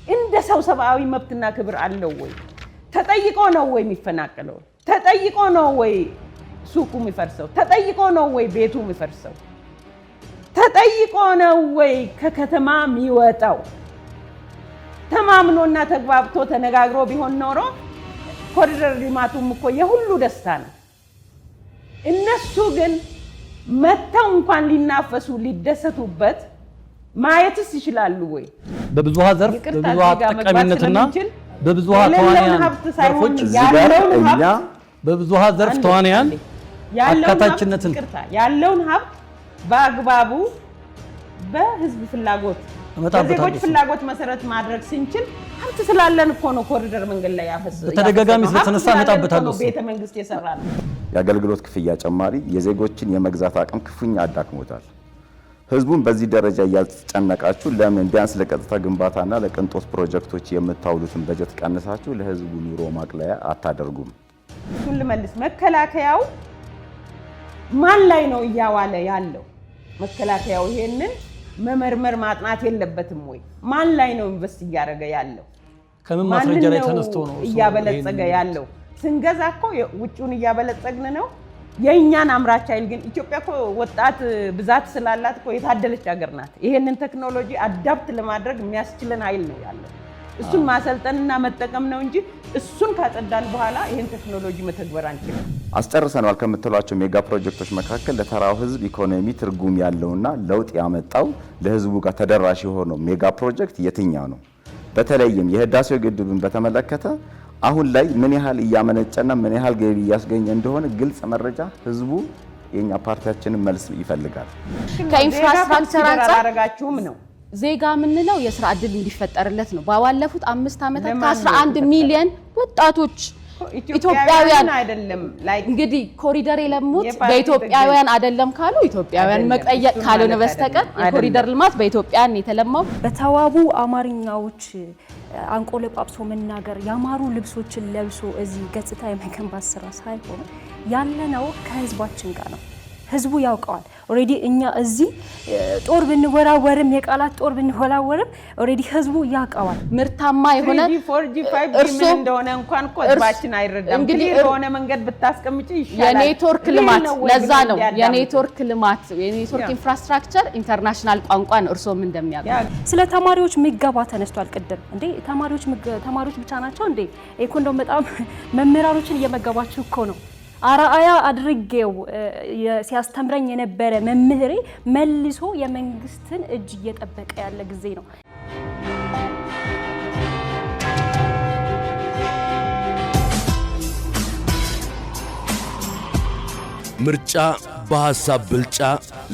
እንደ ሰው ሰብአዊ መብትና ክብር አለው ወይ? ተጠይቆ ነው ወይ የሚፈናቀለው? ተጠይቆ ነው ወይ ሱቁ የሚፈርሰው? ተጠይቆ ነው ወይ ቤቱ የሚፈርሰው? ተጠይቆ ነው ወይ ከከተማ የሚወጣው? ተማምኖና ተግባብቶ ተነጋግሮ ቢሆን ኖሮ ኮሪደር ልማቱም እኮ የሁሉ ደስታ ነው። እነሱ ግን መተው እንኳን ሊናፈሱ ሊደሰቱበት ማየትስ ይችላሉ ወይ? በብዙሃ ዘርፍ በብዙሃ ተጠቃሚነትና በብዙሃ ተዋንያን ዘርፎች ያለውን በብዙሃ ዘርፍ ተዋንያን አካታችነትን ያለውን ሀብት በአግባቡ በህዝብ ፍላጎት በዜጎች ፍላጎት መሰረት ማድረግ ስንችል ሀብት ስላለን እኮ ነው ኮሪደር መንገድ ላይ ያፈሰሰው። በተደጋጋሚ ስለተነሳ መጣበታለሁ። ቤተ መንግስት የሰራ ነው። የአገልግሎት ክፍያ ጭማሪ የዜጎችን የመግዛት አቅም ክፉኛ አዳክሞታል። ህዝቡን በዚህ ደረጃ እያስጨነቃችሁ ለምን ቢያንስ ለቀጥታ ግንባታና ለቅንጦት ፕሮጀክቶች የምታውሉትን በጀት ቀንሳችሁ ለህዝቡ ኑሮ ማቅለያ አታደርጉም? እሱን ልመልስ። መከላከያው ማን ላይ ነው እያዋለ ያለው? መከላከያው ይሄንን መመርመር ማጥናት የለበትም ወይ? ማን ላይ ነው ኢንቨስት እያደረገ ያለው? ከምን ማስረጃ ላይ ተነስቶ ነው እያበለጸገ ያለው? ስንገዛ እኮ ውጪውን እያበለጸግን ነው። የእኛን አምራች ኃይል ግን ኢትዮጵያ እኮ ወጣት ብዛት ስላላት እኮ የታደለች ሀገር ናት። ይሄንን ቴክኖሎጂ አዳፕት ለማድረግ የሚያስችለን ኃይል ነው ያለው። እሱን ማሰልጠንና መጠቀም ነው እንጂ እሱን ካጸዳን በኋላ ይሄን ቴክኖሎጂ መተግበር አንችልም። አስጨርሰናል ከምትሏቸው ሜጋ ፕሮጀክቶች መካከል ለተራው ህዝብ ኢኮኖሚ ትርጉም ያለውና ለውጥ ያመጣው ለህዝቡ ጋር ተደራሽ የሆነው ሜጋ ፕሮጀክት የትኛው ነው? በተለይም የህዳሴው ግድብን በተመለከተ አሁን ላይ ምን ያህል እያመነጨና ምን ያህል ገቢ እያስገኘ እንደሆነ ግልጽ መረጃ ህዝቡ የኛ ፓርቲያችንን መልስ ይፈልጋል። ከኢንፍራስትራክቸር አንፃር አረጋችሁም ነው ዜጋ የምንለው የስራ ዕድል እንዲፈጠርለት ነው። ባለፉት 5 ዓመታት ከ11 ሚሊዮን ወጣቶች ኢትዮጵያውያን አይደለም እንግዲህ ኮሪደር የለሙት በኢትዮጵያውያን አይደለም ካሉ ኢትዮጵያውያን መጠየቅ ካልሆነ በስተቀር የኮሪደር ልማት በኢትዮጵያን የተለማው በተዋቡ አማርኛዎች አንቆለጳጵሶ መናገር ያማሩ ልብሶችን ለብሶ እዚህ ገጽታ የመገንባት ስራ ሳይሆን ያለነው ከህዝባችን ጋር ነው። ህዝቡ ያውቀዋል። ኦሬዲ እኛ እዚህ ጦር ብንወራወርም የቃላት ጦር ብንወራወርም ኦሬዲ ህዝቡ ያውቀዋል። ምርታማ የሆነ 4G 5G ምን እንደሆነ እንኳን እኮ ህዝባችን አይረዳም። እንግዲህ በሆነ መንገድ ብታስቀምጪ ይሻላል። የኔትወርክ ልማት ለዛ ነው የኔትወርክ ልማት የኔትወርክ ኢንፍራስትራክቸር ኢንተርናሽናል ቋንቋን እርሶም እንደሚያውቁ ስለ ተማሪዎች ምገባ ተነስቷል። ቅድም እንዴ ተማሪዎች ብቻ ናቸው እንዴ? ኢኮኖሚ በጣም መምህራኖችን እየመገባችሁ እኮ ነው። አራአያ አድርጌው ሲያስተምረኝ የነበረ መምህሬ መልሶ የመንግስትን እጅ እየጠበቀ ያለ ጊዜ ነው። ምርጫ በሐሳብ ብልጫ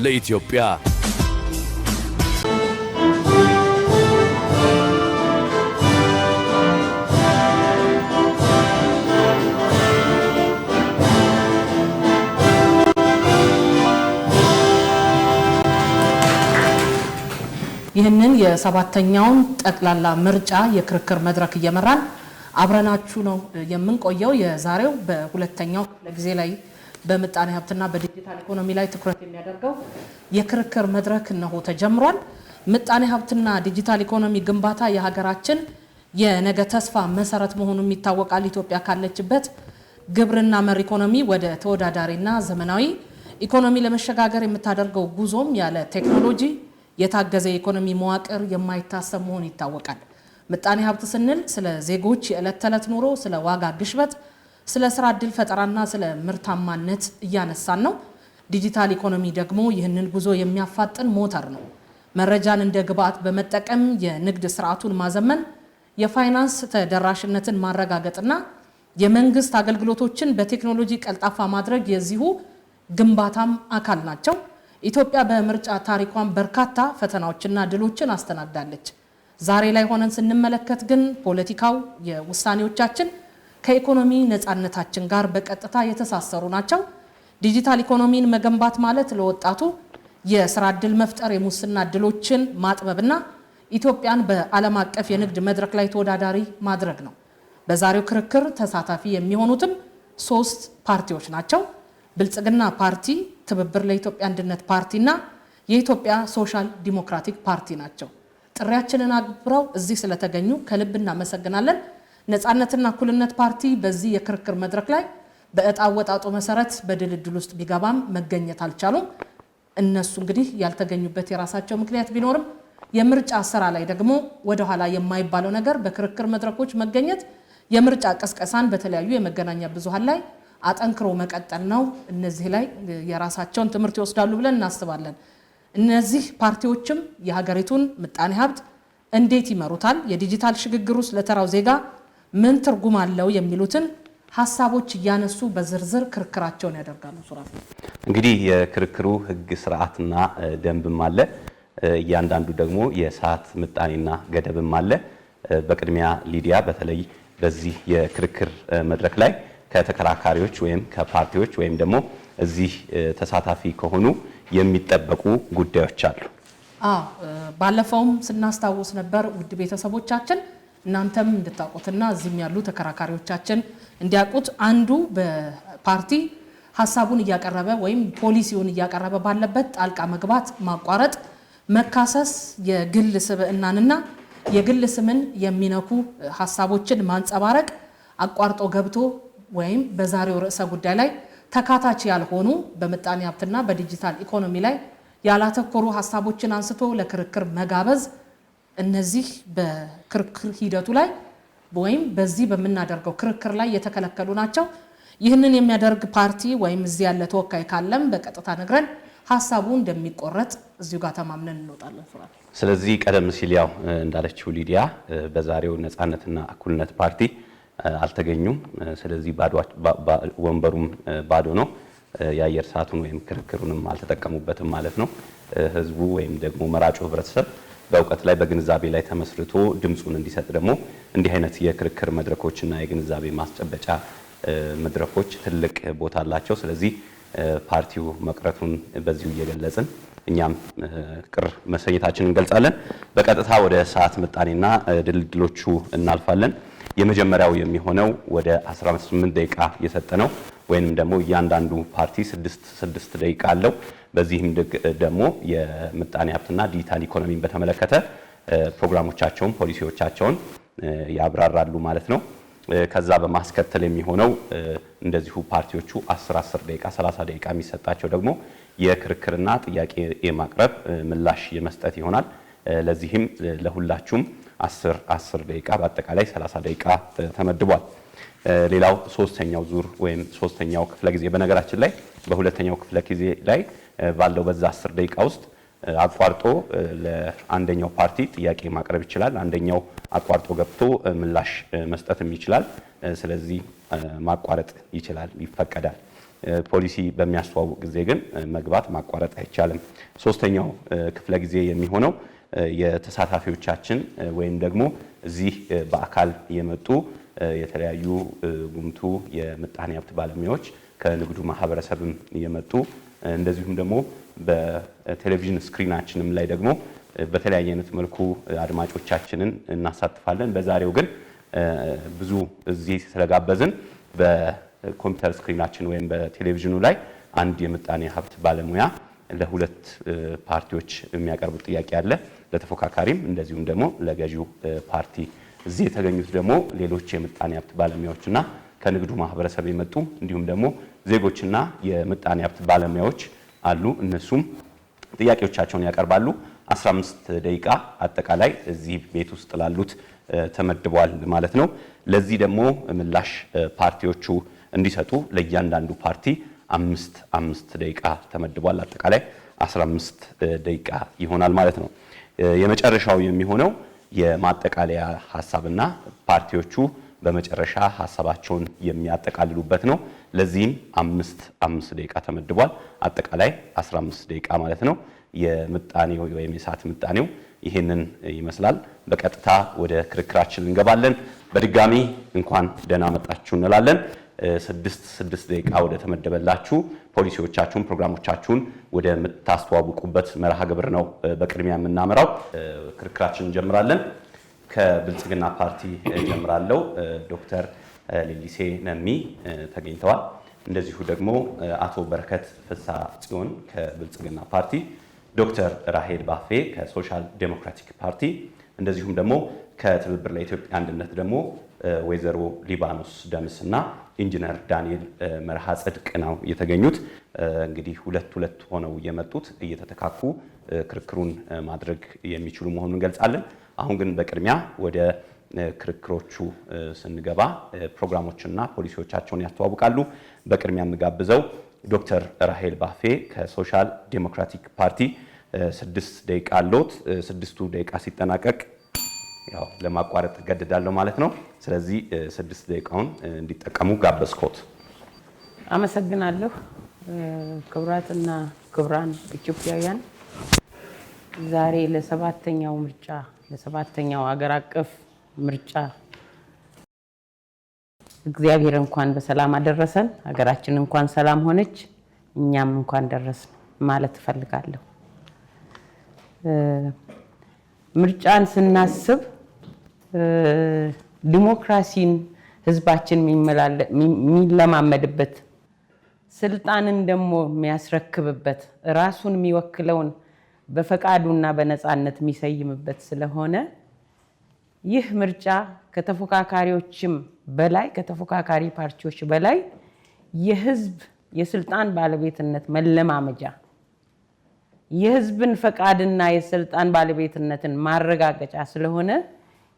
ለኢትዮጵያ ይህንን የሰባተኛውን ጠቅላላ ምርጫ የክርክር መድረክ እየመራን አብረናችሁ ነው የምንቆየው። የዛሬው በሁለተኛው ጊዜ ላይ በምጣኔ ሀብትና በዲጂታል ኢኮኖሚ ላይ ትኩረት የሚያደርገው የክርክር መድረክ ነው ተጀምሯል። ምጣኔ ሀብትና ዲጂታል ኢኮኖሚ ግንባታ የሀገራችን የነገ ተስፋ መሰረት መሆኑን ይታወቃል። ኢትዮጵያ ካለችበት ግብርና መር ኢኮኖሚ ወደ ተወዳዳሪና ዘመናዊ ኢኮኖሚ ለመሸጋገር የምታደርገው ጉዞም ያለ ቴክኖሎጂ የታገዘ ኢኮኖሚ መዋቅር የማይታሰብ መሆኑ ይታወቃል። ምጣኔ ሀብት ስንል ስለ ዜጎች የዕለት ተዕለት ኑሮ፣ ስለ ዋጋ ግሽበት፣ ስለ ስራ ዕድል ፈጠራና ስለ ምርታማነት እያነሳን ነው። ዲጂታል ኢኮኖሚ ደግሞ ይህንን ጉዞ የሚያፋጥን ሞተር ነው። መረጃን እንደ ግብዓት በመጠቀም የንግድ ስርዓቱን ማዘመን፣ የፋይናንስ ተደራሽነትን ማረጋገጥና የመንግስት አገልግሎቶችን በቴክኖሎጂ ቀልጣፋ ማድረግ የዚሁ ግንባታም አካል ናቸው። ኢትዮጵያ በምርጫ ታሪኳን በርካታ ፈተናዎችና ድሎችን አስተናግዳለች። ዛሬ ላይ ሆነን ስንመለከት ግን ፖለቲካው የውሳኔዎቻችን ከኢኮኖሚ ነፃነታችን ጋር በቀጥታ የተሳሰሩ ናቸው። ዲጂታል ኢኮኖሚን መገንባት ማለት ለወጣቱ የስራ ዕድል መፍጠር፣ የሙስና ዕድሎችን ማጥበብና ኢትዮጵያን በዓለም አቀፍ የንግድ መድረክ ላይ ተወዳዳሪ ማድረግ ነው። በዛሬው ክርክር ተሳታፊ የሚሆኑትም 3 ፓርቲዎች ናቸው። ብልጽግና ፓርቲ፣ ትብብር ለኢትዮጵያ አንድነት ፓርቲና የኢትዮጵያ ሶሻል ዲሞክራቲክ ፓርቲ ናቸው። ጥሪያችንን አክብረው እዚህ ስለተገኙ ከልብ እናመሰግናለን። ነፃነትና እኩልነት ፓርቲ በዚህ የክርክር መድረክ ላይ በእጣ አወጣጡ መሰረት በድልድል ውስጥ ቢገባም መገኘት አልቻሉም። እነሱ እንግዲህ ያልተገኙበት የራሳቸው ምክንያት ቢኖርም የምርጫ ስራ ላይ ደግሞ ወደ ኋላ የማይባለው ነገር በክርክር መድረኮች መገኘት የምርጫ ቀስቀሳን በተለያዩ የመገናኛ ብዙሃን ላይ አጠንክሮ መቀጠል ነው። እነዚህ ላይ የራሳቸውን ትምህርት ይወስዳሉ ብለን እናስባለን። እነዚህ ፓርቲዎችም የሀገሪቱን ምጣኔ ሀብት እንዴት ይመሩታል፣ የዲጂታል ሽግግር ውስጥ ለተራው ዜጋ ምን ትርጉም አለው የሚሉትን ሀሳቦች እያነሱ በዝርዝር ክርክራቸውን ያደርጋሉ። ሱራፍ እንግዲህ የክርክሩ ህግ ስርዓትና ደንብም አለ። እያንዳንዱ ደግሞ የሰዓት ምጣኔና ገደብም አለ። በቅድሚያ ሊዲያ በተለይ በዚህ የክርክር መድረክ ላይ ከተከራካሪዎች ወይም ከፓርቲዎች ወይም ደግሞ እዚህ ተሳታፊ ከሆኑ የሚጠበቁ ጉዳዮች አሉ። ባለፈውም ስናስታውስ ነበር ውድ ቤተሰቦቻችን፣ እናንተም እንድታውቁትና እዚህም ያሉ ተከራካሪዎቻችን እንዲያውቁት አንዱ በፓርቲ ሀሳቡን እያቀረበ ወይም ፖሊሲውን እያቀረበ ባለበት ጣልቃ መግባት፣ ማቋረጥ፣ መካሰስ የግል ስብዕናንና የግል ስምን የሚነኩ ሀሳቦችን ማንጸባረቅ፣ አቋርጦ ገብቶ ወይም በዛሬው ርዕሰ ጉዳይ ላይ ተካታች ያልሆኑ በምጣኔ ሀብትና በዲጂታል ኢኮኖሚ ላይ ያላተኮሩ ሀሳቦችን አንስቶ ለክርክር መጋበዝ፣ እነዚህ በክርክር ሂደቱ ላይ ወይም በዚህ በምናደርገው ክርክር ላይ የተከለከሉ ናቸው። ይህንን የሚያደርግ ፓርቲ ወይም እዚህ ያለ ተወካይ ካለም በቀጥታ ነግረን ሀሳቡ እንደሚቆረጥ እዚሁ ጋር ተማምነን እንወጣለን። ስለዚህ ቀደም ሲል ያው እንዳለችው ሊዲያ በዛሬው ነፃነትና እኩልነት ፓርቲ አልተገኙም። ስለዚህ ወንበሩም ባዶ ነው። የአየር ሰዓቱን ወይም ክርክሩንም አልተጠቀሙበትም ማለት ነው። ህዝቡ ወይም ደግሞ መራጩ ህብረተሰብ በእውቀት ላይ በግንዛቤ ላይ ተመስርቶ ድምፁን እንዲሰጥ ደግሞ እንዲህ አይነት የክርክር መድረኮችና የግንዛቤ ማስጨበጫ መድረኮች ትልቅ ቦታ አላቸው። ስለዚህ ፓርቲው መቅረቱን በዚሁ እየገለጽን እኛም ቅር መሰኘታችንን እንገልጻለን። በቀጥታ ወደ ሰዓት ምጣኔና ድልድሎቹ እናልፋለን። የመጀመሪያው የሚሆነው ወደ 18 ደቂቃ የሰጠነው ወይንም ደግሞ እያንዳንዱ ፓርቲ 6 ደቂቃ አለው። በዚህም ደግሞ የምጣኔ ሀብትና ዲጂታል ኢኮኖሚን በተመለከተ ፕሮግራሞቻቸውን፣ ፖሊሲዎቻቸውን ያብራራሉ ማለት ነው። ከዛ በማስከተል የሚሆነው እንደዚሁ ፓርቲዎቹ 10 ደቂቃ 30 ደቂቃ የሚሰጣቸው ደግሞ የክርክርና ጥያቄ የማቅረብ ምላሽ የመስጠት ይሆናል። ለዚህም ለሁላችሁም 10 ደቂቃ በአጠቃላይ 30 ደቂቃ ተመድቧል። ሌላው ሶስተኛው ዙር ወይም ሶስተኛው ክፍለ ጊዜ በነገራችን ላይ በሁለተኛው ክፍለ ጊዜ ላይ ባለው በዛ 10 ደቂቃ ውስጥ አቋርጦ ለአንደኛው ፓርቲ ጥያቄ ማቅረብ ይችላል። አንደኛው አቋርጦ ገብቶ ምላሽ መስጠትም ይችላል። ስለዚህ ማቋረጥ ይችላል፣ ይፈቀዳል። ፖሊሲ በሚያስተዋውቅ ጊዜ ግን መግባት ማቋረጥ አይቻልም። ሶስተኛው ክፍለ ጊዜ የሚሆነው የተሳታፊዎቻችን ወይም ደግሞ እዚህ በአካል የመጡ የተለያዩ ጉምቱ የምጣኔ ሀብት ባለሙያዎች ከንግዱ ማህበረሰብም የመጡ እንደዚሁም ደግሞ በቴሌቪዥን ስክሪናችንም ላይ ደግሞ በተለያየ አይነት መልኩ አድማጮቻችንን እናሳትፋለን። በዛሬው ግን ብዙ እዚህ ስለጋበዝን በኮምፒውተር ስክሪናችን ወይም በቴሌቪዥኑ ላይ አንድ የምጣኔ ሀብት ባለሙያ ለሁለት ፓርቲዎች የሚያቀርቡት ጥያቄ አለ፣ ለተፎካካሪም እንደዚሁም ደግሞ ለገዢው ፓርቲ። እዚህ የተገኙት ደግሞ ሌሎች የምጣኔ ሀብት ባለሙያዎችና ከንግዱ ማህበረሰብ የመጡ እንዲሁም ደግሞ ዜጎችና የምጣኔ ሀብት ባለሙያዎች አሉ። እነሱም ጥያቄዎቻቸውን ያቀርባሉ። 15 ደቂቃ አጠቃላይ እዚህ ቤት ውስጥ ላሉት ተመድቧል ማለት ነው። ለዚህ ደግሞ ምላሽ ፓርቲዎቹ እንዲሰጡ ለእያንዳንዱ ፓርቲ 5 ደቂቃ ተመድቧል። አጠቃላይ 15 ደቂቃ ይሆናል ማለት ነው። የመጨረሻው የሚሆነው የማጠቃለያ ሀሳብና ፓርቲዎቹ በመጨረሻ ሀሳባቸውን የሚያጠቃልሉበት ነው። ለዚህም 5 ደቂቃ ተመድቧል። አጠቃላይ 15 ደቂቃ ማለት ነው። የምጣኔው ወይም የሰዓት ምጣኔው ይህንን ይመስላል። በቀጥታ ወደ ክርክራችን እንገባለን። በድጋሚ እንኳን ደህና መጣችሁ እንላለን። 6 ደቂቃ ወደ ተመደበላችሁ ፖሊሲዎቻችሁን፣ ፕሮግራሞቻችሁን ወደ ምታስተዋውቁበት መርሃ ግብር ነው በቅድሚያ የምናመራው። ክርክራችን እንጀምራለን። ከብልጽግና ፓርቲ ጀምራለሁ። ዶክተር ሌሊሴ ነሚ ተገኝተዋል። እንደዚሁ ደግሞ አቶ በረከት ፍስሐ ጽዮን ከብልጽግና ፓርቲ፣ ዶክተር ራሄል ባፌ ከሶሻል ዴሞክራቲክ ፓርቲ እንደዚሁም ደግሞ ከትብብር ለኢትዮጵያ አንድነት ደግሞ ወይዘሮ ሊባኖስ ደምስና ኢንጂነር ዳንኤል መርሃ ጽድቅ ነው የተገኙት። እንግዲህ ሁለት ሆነው የመጡት እየተተካኩ ክርክሩን ማድረግ የሚችሉ መሆኑን እንገልጻለን። አሁን ግን በቅድሚያ ወደ ክርክሮቹ ስንገባ ፕሮግራሞችና ፖሊሲዎቻቸውን ያስተዋውቃሉ። በቅድሚያ የምጋብዘው ዶክተር ራሄል ባፌ ከሶሻል ዴሞክራቲክ ፓርቲ 6 ደቂቃ አለዎት። 6 ደቂቃ ሲጠናቀቅ ያው ለማቋረጥ ተገደዳለሁ ማለት ነው። ስለዚህ 6 ደቂቃውን እንዲጠቀሙ ጋበዝኩት። አመሰግናለሁ። ክቡራትና ክቡራን ኢትዮጵያውያን ዛሬ ለሰባተኛው ምርጫ ለሰባተኛው ሀገር አቀፍ ምርጫ እግዚአብሔር እንኳን በሰላም አደረሰን። ሀገራችን እንኳን ሰላም ሆነች፣ እኛም እንኳን ደረስን ማለት እፈልጋለሁ። ምርጫን ስናስብ ዲሞክራሲን ህዝባችን የሚለማመድበት ስልጣንን ደግሞ የሚያስረክብበት ራሱን የሚወክለውን በፈቃዱና በነፃነት የሚሰይምበት ስለሆነ ይህ ምርጫ ከተፎካካሪዎችም በላይ ከተፎካካሪ ፓርቲዎች በላይ የህዝብ የስልጣን ባለቤትነት መለማመጃ የህዝብን ፈቃድና የስልጣን ባለቤትነትን ማረጋገጫ ስለሆነ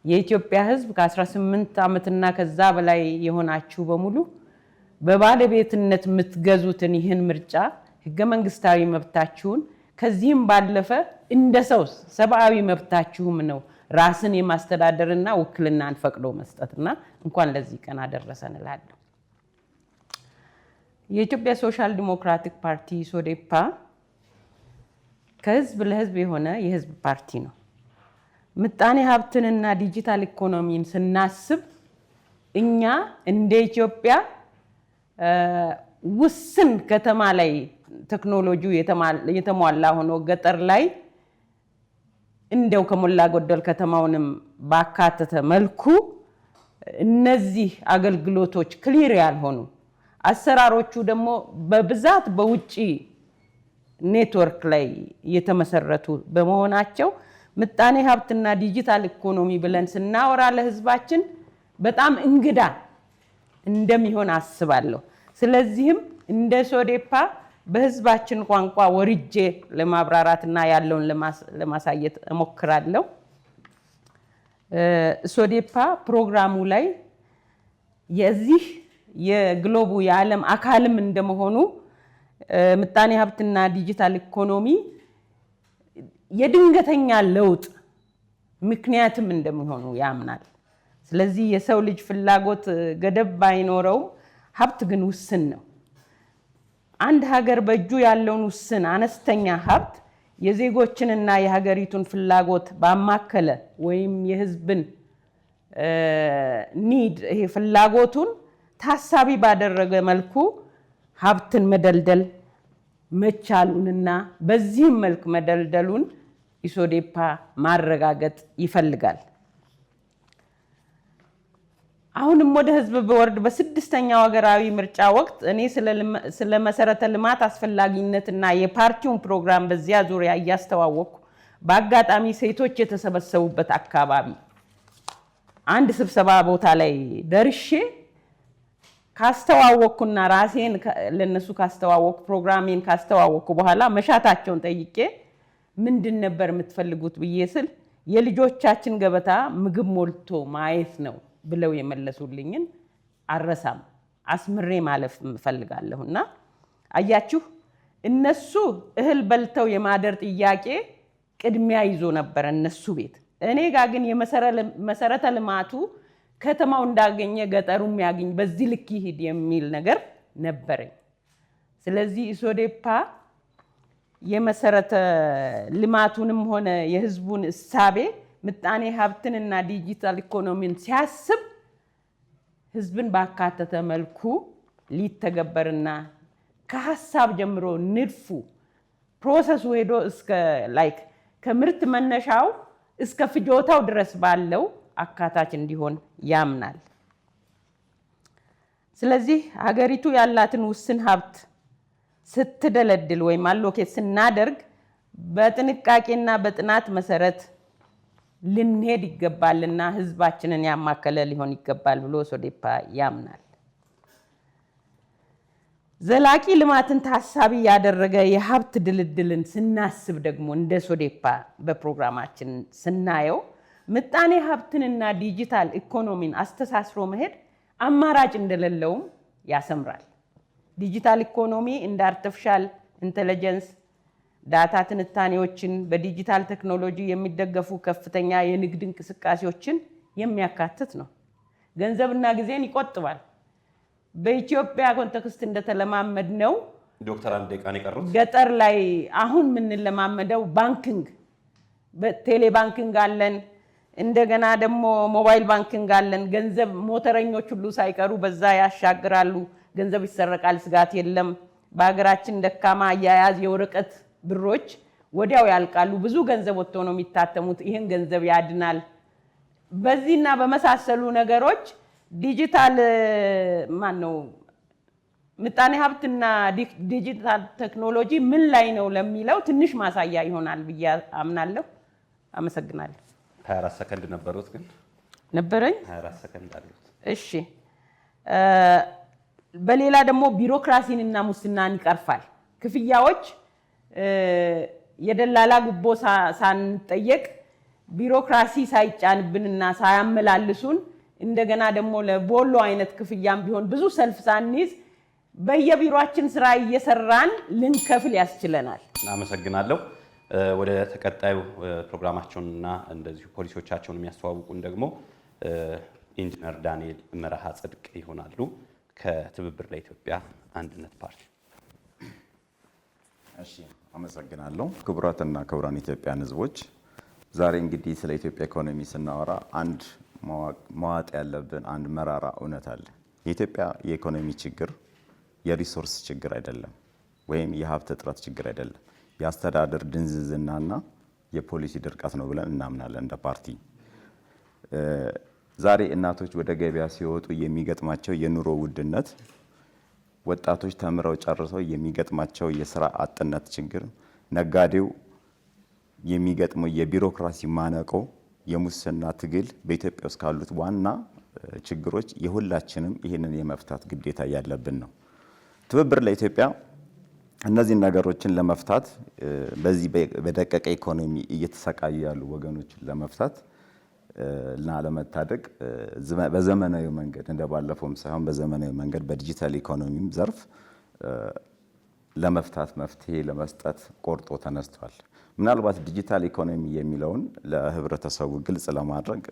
የኢትዮጵያ ህዝብ ከ18 ዓመትና ከዛ በላይ የሆናችሁ በሙሉ በባለቤትነት የምትገዙትን ይህን ምርጫ ህገ መንግስታዊ መብታችሁን ከዚህም ባለፈ እንደ ሰው ሰብአዊ መብታችሁም ነው ራስን የማስተዳደርና ውክልናን ፈቅዶ መስጠትና እንኳን ለዚህ ቀን አደረሰን እላለሁ። የኢትዮጵያ ሶሻል ዲሞክራቲክ ፓርቲ ሶዴፓ ከህዝብ ለህዝብ የሆነ የህዝብ ፓርቲ ነው። ምጣኔ ሀብትንና ዲጂታል ኢኮኖሚን ስናስብ እኛ እንደ ኢትዮጵያ ውስን ከተማ ላይ ቴክኖሎጂው የተሟላ ሆኖ ገጠር ላይ እንደው ከሞላ ጎደል ከተማውንም ባካተተ መልኩ እነዚህ አገልግሎቶች ክሊር ያልሆኑ አሰራሮቹ ደግሞ በብዛት በውጪ ኔትወርክ ላይ የተመሰረቱ በመሆናቸው ምጣኔ ሀብትና ዲጂታል ኢኮኖሚ ብለን ስናወራ ለህዝባችን በጣም እንግዳ እንደሚሆን አስባለሁ። ስለዚህም እንደ ሶዴፓ በህዝባችን ቋንቋ ወርጄ ለማብራራትና ያለውን ለማሳየት እሞክራለሁ። ሶዴፓ ፕሮግራሙ ላይ የዚህ የግሎቡ የዓለም አካልም እንደመሆኑ ምጣኔ ሀብትና ዲጂታል ኢኮኖሚ የድንገተኛ ለውጥ ምክንያትም እንደሚሆኑ ያምናል። ስለዚህ የሰው ልጅ ፍላጎት ገደብ ባይኖረውም ሀብት ግን ውስን ነው። አንድ ሀገር በእጁ ያለውን ውስን አነስተኛ ሀብት የዜጎችንና የሀገሪቱን ፍላጎት ባማከለ ወይም የህዝብን ኒድ ይሄ ፍላጎቱን ታሳቢ ባደረገ መልኩ ሀብትን መደልደል መቻሉንና በዚህም መልክ መደልደሉን ኢሶዴፓ ማረጋገጥ ይፈልጋል። አሁንም ወደ ህዝብ በወርድ በስድስተኛው ሀገራዊ ምርጫ ወቅት እኔ ስለ መሰረተ ልማት አስፈላጊነትና የፓርቲውን ፕሮግራም በዚያ ዙሪያ እያስተዋወቅኩ በአጋጣሚ ሴቶች የተሰበሰቡበት አካባቢ አንድ ስብሰባ ቦታ ላይ ደርሼ ካስተዋወቅኩና ራሴን ለነሱ ካስተዋወቅኩ ፕሮግራሜን ካስተዋወቅኩ በኋላ መሻታቸውን ጠይቄ ምንድን ነበር የምትፈልጉት ብዬ ስል የልጆቻችን ገበታ ምግብ ሞልቶ ማየት ነው ብለው የመለሱልኝን አረሳም አስምሬ ማለፍ እፈልጋለሁና አያችሁ እነሱ እህል በልተው የማደር ጥያቄ ቅድሚያ ይዞ ነበር እነሱ ቤት። እኔ ጋር ግን የመሰረተ ልማቱ ከተማው እንዳገኘ ገጠሩም ያገኝ በዚህ ልክ ይሄድ የሚል ነገር ነበረኝ። ስለዚህ ኢሶዴፓ የመሰረተ ልማቱንም ሆነ የህዝቡን እሳቤ ምጣኔ ሀብትንና ዲጂታል ኢኮኖሚን ሲያስብ ህዝብን ባካተተ መልኩ ሊተገበርና ከሐሳብ ጀምሮ ንድፉ ፕሮሰሱ ሄዶ እስከ ከምርት መነሻው እስከ ፍጆታው ድረስ ባለው አካታች እንዲሆን ያምናል። ስለዚህ ሀገሪቱ ያላትን ውስን ሀብት ስትደለድል ወይም አሎኬት ስናደርግ በጥንቃቄና በጥናት መሰረት ልንሄድ ይገባልና ህዝባችንን ያማከለ ሊሆን ይገባል ብሎ ሶዴፓ ያምናል። ዘላቂ ልማትን ታሳቢ ያደረገ የሀብት ድልድልን ስናስብ ደግሞ እንደ ሶዴፓ በፕሮግራማችን ስናየው ምጣኔ ሀብትንና ዲጂታል ኢኮኖሚን አስተሳስሮ መሄድ አማራጭ እንደሌለውም ያሰምራል። ዲጂታል ኢኮኖሚ እንደ አርቲፊሻል ኢንተለጀንስ ዳታ ትንታኔዎችን በዲጂታል ቴክኖሎጂ የሚደገፉ ከፍተኛ የንግድ እንቅስቃሴዎችን የሚያካትት ነው። ገንዘብና ጊዜን ይቆጥባል። በኢትዮጵያ ኮንቴክስት እንደተለማመድ ነው ዶክተር አንድ ደቂቃን የቀሩት ገጠር ላይ አሁን ምን ለማመደው ባንኪንግ በቴሌ ባንኪንግ አለን። እንደገና ደግሞ ሞባይል ባንኪንግ አለን። ገንዘብ ሞተረኞች ሁሉ ሳይቀሩ በዛ ያሻግራሉ። ገንዘብ ይሰረቃል፣ ስጋት የለም። በሀገራችን ደካማ አያያዝ የወረቀት ብሮች ወዲያው ያልቃሉ። ብዙ ገንዘብ ወጥቶ ነው የሚታተሙት። ይህን ገንዘብ ያድናል። በዚህና በመሳሰሉ ነገሮች ዲጂታል ምጣኔ ሀብትና ዲጂታል ቴክኖሎጂ ምን ላይ ነው ለሚለው ትንሽ ማሳያ ይሆናል ብዬ አምናለሁ። አመሰግናለሁ። 24 ሰከንድ ነበሩት ግን ነበረኝ። 24 ሰከንድ አሉት። እሺ፣ በሌላ ደግሞ ቢሮክራሲንና ሙስናን ይቀርፋል። ክፍያዎች የደላላ ጉቦ ሳንጠየቅ ቢሮክራሲ ሳይጫንብንና ሳያመላልሱን እንደገና ደግሞ ለቦሎ አይነት ክፍያም ቢሆን ብዙ ሰልፍ ሳንይዝ በየቢሮአችን ስራ እየሰራን ልንከፍል ያስችለናል። አመሰግናለሁ። ወደ ተቀጣዩ ፕሮግራማቸውንና እንደዚሁ ፖሊሲዎቻቸውን የሚያስተዋውቁን ደግሞ ኢንጂነር ዳንኤል መርሃ ጽድቅ ይሆናሉ ከትብብር ለኢትዮጵያ አንድነት ፓርቲ። እሺ፣ አመሰግናለሁ። ክቡራትና ክቡራን ኢትዮጵያን ህዝቦች፣ ዛሬ እንግዲህ ስለ ኢትዮጵያ ኢኮኖሚ ስናወራ አንድ መዋጥ ያለብን አንድ መራራ እውነት አለ። የኢትዮጵያ የኢኮኖሚ ችግር የሪሶርስ ችግር አይደለም፣ ወይም የሀብት እጥረት ችግር አይደለም። የአስተዳደር ድንዝዝናና የፖሊሲ ድርቀት ነው ብለን እናምናለን እንደ ፓርቲ። ዛሬ እናቶች ወደ ገበያ ሲወጡ የሚገጥማቸው የኑሮ ውድነት፣ ወጣቶች ተምረው ጨርሰው የሚገጥማቸው የስራ አጥነት ችግር፣ ነጋዴው የሚገጥመው የቢሮክራሲ ማነቆ፣ የሙስና ትግል በኢትዮጵያ ውስጥ ካሉት ዋና ችግሮች የሁላችንም ይህንን የመፍታት ግዴታ ያለብን ነው። ትብብር ለኢትዮጵያ እነዚህን ነገሮችን ለመፍታት በዚህ በደቀቀ ኢኮኖሚ እየተሰቃዩ ያሉ ወገኖችን ለመፍታት እና ለመታደግ በዘመናዊ መንገድ እንደባለፈውም ሳይሆን በዘመናዊ መንገድ በዲጂታል ኢኮኖሚም ዘርፍ ለመፍታት መፍትሄ ለመስጠት ቆርጦ ተነስቷል። ምናልባት ዲጂታል ኢኮኖሚ የሚለውን ለህብረተሰቡ ግልጽ ለማድረግ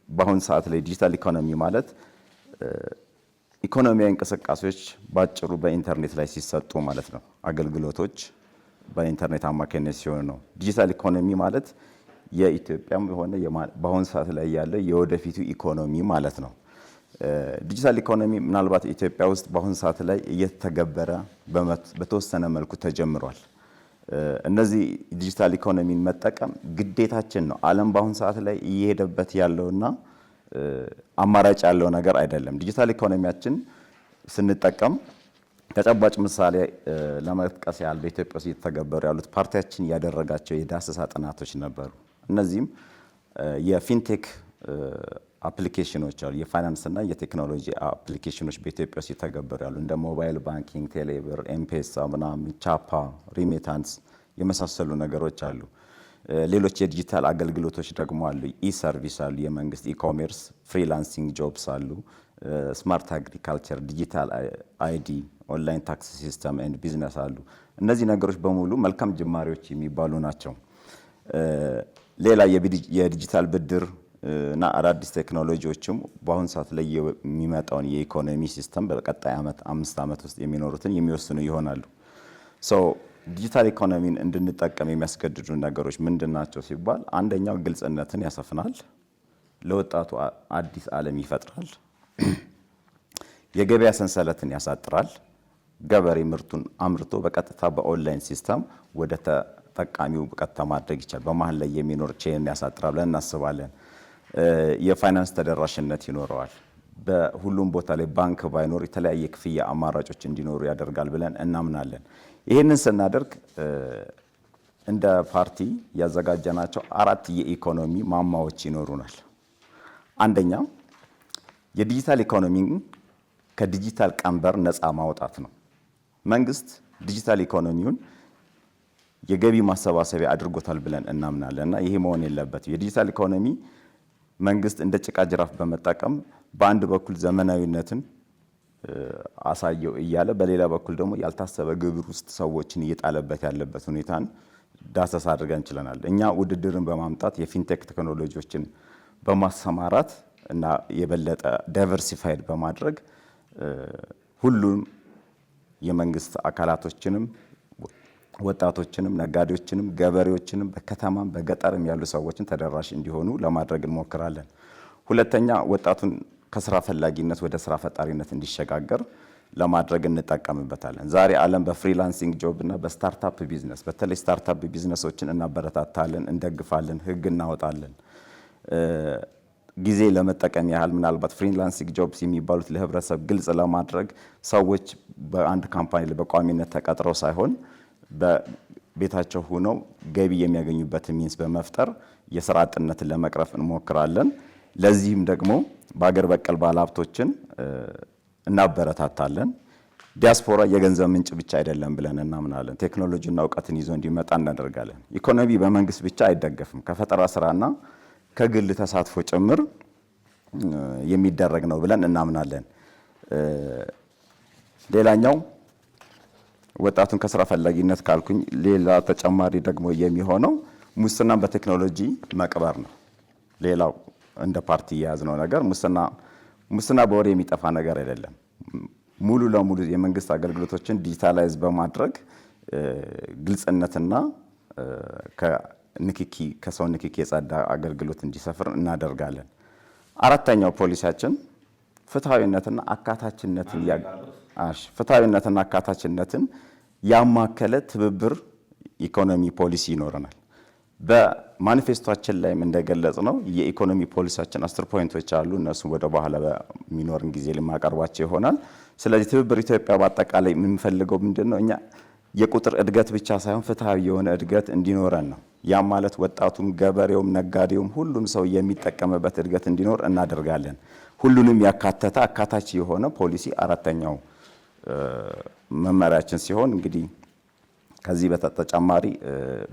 በአሁን ሰዓት ላይ ዲጂታል ኢኮኖሚ ማለት ኢኮኖሚያዊ እንቅስቃሴዎች ባጭሩ በኢንተርኔት ላይ ሲሰጡ ማለት ነው። አገልግሎቶች በኢንተርኔት አማካኝነት ሲሆን ነው። ዲጂታል ኢኮኖሚ ማለት የኢትዮጵያም የሆነ በአሁን ሰዓት ላይ ያለ የወደፊቱ ኢኮኖሚ ማለት ነው። ዲጂታል ኢኮኖሚ ምናልባት ኢትዮጵያ ውስጥ በአሁን ሰዓት ላይ እየተገበረ በተወሰነ መልኩ ተጀምሯል። እነዚህ ዲጂታል ኢኮኖሚን መጠቀም ግዴታችን ነው። ዓለም በአሁን ሰዓት ላይ እየሄደበት ያለውና አማራጭ ያለው ነገር አይደለም። ዲጂታል ኢኮኖሚያችን ስንጠቀም ተጨባጭ ምሳሌ ለመጥቀስ ያህል በኢትዮጵያ ውስጥ እየተገበሩ ያሉት ፓርቲያችን ያደረጋቸው የዳሰሳ ጥናቶች ነበሩ። እነዚህም የፊንቴክ አፕሊኬሽኖች አሉ። የፋይናንስ እና የቴክኖሎጂ አፕሊኬሽኖች በኢትዮጵያ ውስጥ እየተገበሩ ያሉ እንደ ሞባይል ባንኪንግ፣ ቴሌብር፣ ኤምፔሳ፣ ምናምን ቻፓ፣ ሪሜታንስ የመሳሰሉ ነገሮች አሉ። ሌሎች የዲጂታል አገልግሎቶች ደግሞ አሉ። ኢሰርቪስ አሉ፣ የመንግስት ኢኮሜርስ፣ ፍሪላንሲንግ ጆብስ አሉ፣ ስማርት አግሪካልቸር፣ ዲጂታል አይዲ፣ ኦንላይን ታክስ ሲስተም ኤንድ ቢዝነስ አሉ። እነዚህ ነገሮች በሙሉ መልካም ጅማሬዎች የሚባሉ ናቸው። ሌላ የዲጂታል ብድር እና አዳዲስ ቴክኖሎጂዎችም በአሁኑ ሰዓት ላይ የሚመጣውን የኢኮኖሚ ሲስተም በቀጣይ 5 ዓመት ውስጥ የሚኖሩትን የሚወስኑ ይሆናሉ። ዲጂታል ኢኮኖሚን እንድንጠቀም የሚያስገድዱ ነገሮች ምንድን ናቸው ሲባል፣ አንደኛው ግልጽነትን ያሰፍናል፣ ለወጣቱ አዲስ ዓለም ይፈጥራል፣ የገበያ ሰንሰለትን ያሳጥራል፣ ገበሬ ምርቱን አምርቶ በቀጥታ በኦንላይን ሲስተም ወደ ተጠቃሚው በቀጥታ ማድረግ ይቻላል። በመሀል ላይ የሚኖር ቼን ያሳጥራል ብለን እናስባለን። የፋይናንስ ተደራሽነት ይኖረዋል። በሁሉም ቦታ ላይ ባንክ ባይኖር የተለያየ ክፍያ አማራጮች እንዲኖሩ ያደርጋል ብለን እናምናለን። ይህንን ስናደርግ እንደ ፓርቲ ያዘጋጀናቸው 4 የኢኮኖሚ ማማዎች ይኖሩናል። አንደኛ የዲጂታል ኢኮኖሚን ከዲጂታል ቀንበር ነፃ ማውጣት ነው። መንግስት ዲጂታል ኢኮኖሚውን የገቢ ማሰባሰቢያ አድርጎታል ብለን እናምናለንና ይሄ መሆን የለበትም። የዲጂታል ኢኮኖሚ መንግስት እንደ ጭቃ ጅራፍ በመጠቀም በአንድ በኩል ዘመናዊነትን አሳየው እያለ በሌላ በኩል ደግሞ ያልታሰበ ግብር ውስጥ ሰዎችን እየጣለበት ያለበት ሁኔታን ዳሰሳ አድርገን ችለናል። እኛ ውድድርን በማምጣት የፊንቴክ ቴክኖሎጂዎችን በማሰማራት እና የበለጠ ዳይቨርሲፋይድ በማድረግ ሁሉም የመንግስት አካላቶችንም ወጣቶችንም ነጋዴዎችንም ገበሬዎችንም በከተማም በገጠርም ያሉ ሰዎችን ተደራሽ እንዲሆኑ ለማድረግ እንሞክራለን። ሁለተኛ ወጣቱን ከስራ ፈላጊነት ወደ ስራ ፈጣሪነት እንዲሸጋገር ለማድረግ እንጠቀምበታለን። ዛሬ ዓለም በፍሪላንሲንግ ጆብ እና በስታርታፕ ቢዝነስ በተለይ ስታርታፕ ቢዝነሶችን እናበረታታለን፣ እንደግፋለን፣ ህግ እናወጣለን። ጊዜ ለመጠቀም ያህል ምናልባት ፍሪላንሲንግ ጆብስ የሚባሉት ለህብረተሰብ ግልጽ ለማድረግ ሰዎች በአንድ ካምፓኒ በቋሚነት ተቀጥረው ሳይሆን በቤታቸው ሆነው ገቢ የሚያገኙበት ሚንስ በመፍጠር የስራ አጥነትን ለመቅረፍ እንሞክራለን። ለዚህም ደግሞ በአገር በቀል ባለሀብቶችን እናበረታታለን። ዲያስፖራ የገንዘብ ምንጭ ብቻ አይደለም ብለን እናምናለን። ቴክኖሎጂና እውቀትን ይዞ እንዲመጣ እናደርጋለን። ኢኮኖሚ በመንግስት ብቻ አይደገፍም። ከፈጠራ ስራና ከግል ተሳትፎ ጭምር የሚደረግ ነው ብለን እናምናለን። ሌላኛው ወጣቱን ከስራ ፈላጊነት ካልኩኝ ሌላ ተጨማሪ ደግሞ የሚሆነው ሙስናን በቴክኖሎጂ መቅበር ነው። ሌላው እንደ ፓርቲ የያዝነው ነገር ሙስና በወሬ የሚጠፋ ነገር አይደለም። ሙሉ ለሙሉ የመንግስት አገልግሎቶችን ዲጂታላይዝ በማድረግ ግልጽነትና ከሰው ንክኪ የጸዳ አገልግሎት እንዲሰፍር እናደርጋለን። አራተኛው ፖሊሲያችን ፍትሐዊነትና አካታችነትን ያማከለ ትብብር ኢኮኖሚ ፖሊሲ ይኖረናል። በማኒፌስቶችን ላይም እንደገለጽ ነው የኢኮኖሚ ፖሊሲያችን 10 ፖይንቶች አሉ። እነሱ ወደ በኋላ በሚኖርን ጊዜ ለማቀርባቸው ይሆናል። ስለዚህ ትብብር ኢትዮጵያ በአጠቃላይ የምንፈልገው ምንድነው? እኛ የቁጥር እድገት ብቻ ሳይሆን ፍትሐዊ የሆነ እድገት እንዲኖረን ነው። ያም ማለት ወጣቱም፣ ገበሬውም፣ ነጋዴውም ሁሉም ሰው የሚጠቀምበት እድገት እንዲኖር እናደርጋለን። ሁሉንም ያካተተ አካታች የሆነ ፖሊሲ አራተኛው መመሪያችን ሲሆን እንግዲህ ከዚህ በተጨማሪ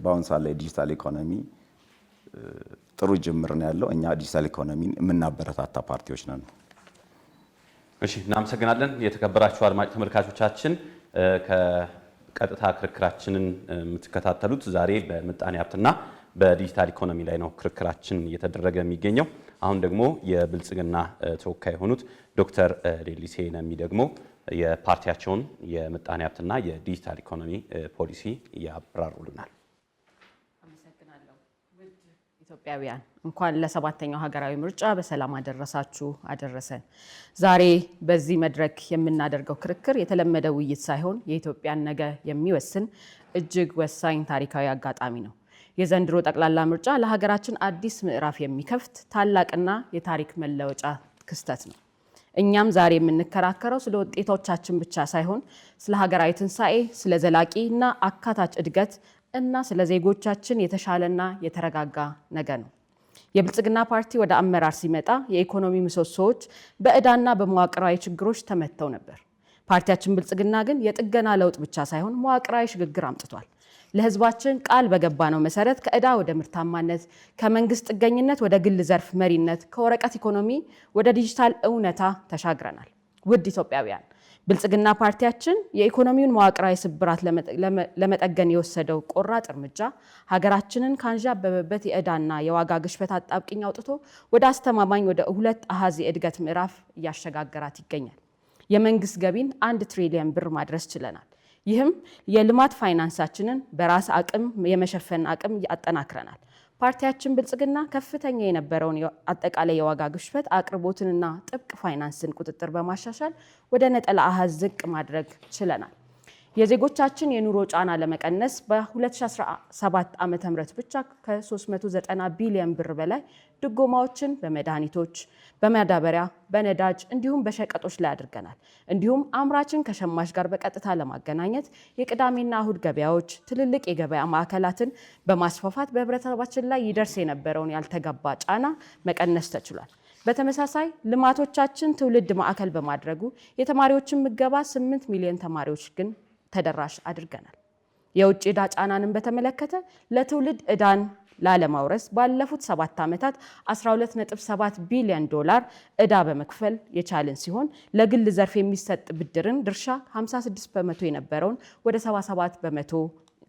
በአሁኑ ሰዓት ላይ ዲጂታል ኢኮኖሚ ጥሩ ጅምር ነው ያለው። እኛ ዲጂታል ኢኮኖሚን የምናበረታታ ፓርቲዎች ነን። እሺ፣ እናመሰግናለን። የተከበራችሁ አድማጭ ተመልካቾቻችን ከቀጥታ ክርክራችንን የምትከታተሉት ዛሬ በምጣኔ ሀብትና በዲጂታል ኢኮኖሚ ላይ ነው ክርክራችን እየተደረገ የሚገኘው። አሁን ደግሞ የብልጽግና ተወካይ የሆኑት ዶክተር ሌሊሴ ነሚ ደግሞ የፓርቲያቸውን የምጣኔ ሀብትና የዲጂታል ኢኮኖሚ ፖሊሲ ያብራሩልናል። አመሰግናለሁ። ውድ ኢትዮጵያውያን እንኳን ለ7ኛው ሀገራዊ ምርጫ በሰላም አደረሳችሁ አደረሰን። ዛሬ በዚህ መድረክ የምናደርገው ክርክር የተለመደ ውይይት ሳይሆን የኢትዮጵያን ነገ የሚወስን እጅግ ወሳኝ ታሪካዊ አጋጣሚ ነው። የዘንድሮ ጠቅላላ ምርጫ ለሀገራችን አዲስ ምዕራፍ የሚከፍት ታላቅና የታሪክ መለወጫ ክስተት ነው። እኛም ዛሬ የምንከራከረው ስለ ውጤቶቻችን ብቻ ሳይሆን ስለ ሀገራዊ ትንሣኤ፣ ስለ ዘላቂና አካታች እድገት እና ስለ ዜጎቻችን የተሻለና የተረጋጋ ነገ ነው። የብልጽግና ፓርቲ ወደ አመራር ሲመጣ የኢኮኖሚ ምሰሶዎች በዕዳና በመዋቅራዊ ችግሮች ተመተው ነበር። ፓርቲያችን ብልጽግና ግን የጥገና ለውጥ ብቻ ሳይሆን መዋቅራዊ ሽግግር አምጥቷል። ለህዝባችን ቃል በገባነው መሰረት ከዕዳ ወደ ምርታማነት፣ ከመንግስት ጥገኝነት ወደ ግል ዘርፍ መሪነት፣ ከወረቀት ኢኮኖሚ ወደ ዲጂታል እውነታ ተሻግረናል። ውድ ኢትዮጵያውያን፣ ብልጽግና ፓርቲያችን የኢኮኖሚውን መዋቅራዊ ስብራት ለመጠገን የወሰደው ቆራጥ እርምጃ ሀገራችንን ካንዣበበበት የዕዳና የዋጋ ግሽበት አጣብቂኝ አውጥቶ ወደ አስተማማኝ ወደ 2 አሃዝ የእድገት ምዕራፍ እያሸጋገራት ይገኛል። የመንግስት ገቢን 1 ትሪሊዮን ብር ማድረስ ችለናል። ይህም የልማት ፋይናንሳችንን በራስ አቅም የመሸፈን አቅም ያጠናክረናል። ፓርቲያችን ብልጽግና ከፍተኛ የነበረውን አጠቃላይ የዋጋ ግሽበት አቅርቦትንና ጥብቅ ፋይናንስን ቁጥጥር በማሻሻል ወደ ነጠላ አሃዝ ዝቅ ማድረግ ችለናል። የዜጎቻችን የኑሮ ጫና ለመቀነስ በ2017 ዓ.ም ብቻ ከ390 ቢሊዮን ብር በላይ ድጎማዎችን በመድኃኒቶች፣ በማዳበሪያ፣ በነዳጅ እንዲሁም በሸቀጦች ላይ አድርገናል። እንዲሁም አምራችን ከሸማች ጋር በቀጥታ ለማገናኘት የቅዳሜና እሁድ ገበያዎች፣ ትልልቅ የገበያ ማዕከላትን በማስፋፋት በህብረተሰባችን ላይ ይደርስ የነበረውን ያልተገባ ጫና መቀነስ ተችሏል። በተመሳሳይ ልማቶቻችን ትውልድ ማዕከል በማድረጉ የተማሪዎችን ምገባ 8 ሚሊዮን ተማሪዎች ግን ተደራሽ አድርገናል። የውጭ ዕዳ ጫናንን በተመለከተ ለትውልድ ዕዳን ላለማውረስ ባለፉት 7 ዓመታት 12.7 ቢሊዮን ዶላር ዕዳ በመክፈል የቻልን ሲሆን ለግል ዘርፍ የሚሰጥ ብድርን ድርሻ 56 በመቶ የነበረውን ወደ 77 በመቶ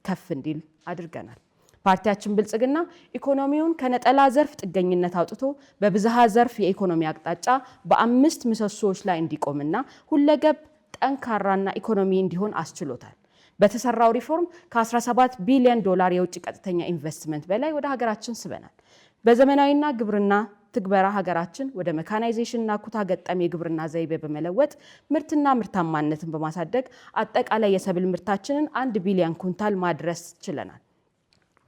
ከፍ እንዲል አድርገናል። ፓርቲያችን ብልጽግና ኢኮኖሚውን ከነጠላ ዘርፍ ጥገኝነት አውጥቶ በብዝሃ ዘርፍ የኢኮኖሚ አቅጣጫ በ5 ምሰሶዎች ላይ እንዲቆምና ሁለገብ ጠንካራና ኢኮኖሚ እንዲሆን አስችሎታል። በተሰራው ሪፎርም ከ17 ቢሊዮን ዶላር የውጭ ቀጥተኛ ኢንቨስትመንት በላይ ወደ ሀገራችን ስበናል። በዘመናዊና ግብርና ትግበራ ሀገራችን ወደ ሜካናይዜሽንና ኩታ ገጠም የግብርና ዘይቤ በመለወጥ ምርትና ምርታማነትን በማሳደግ አጠቃላይ የሰብል ምርታችንን 1 ቢሊዮን ኩንታል ማድረስ ችለናል።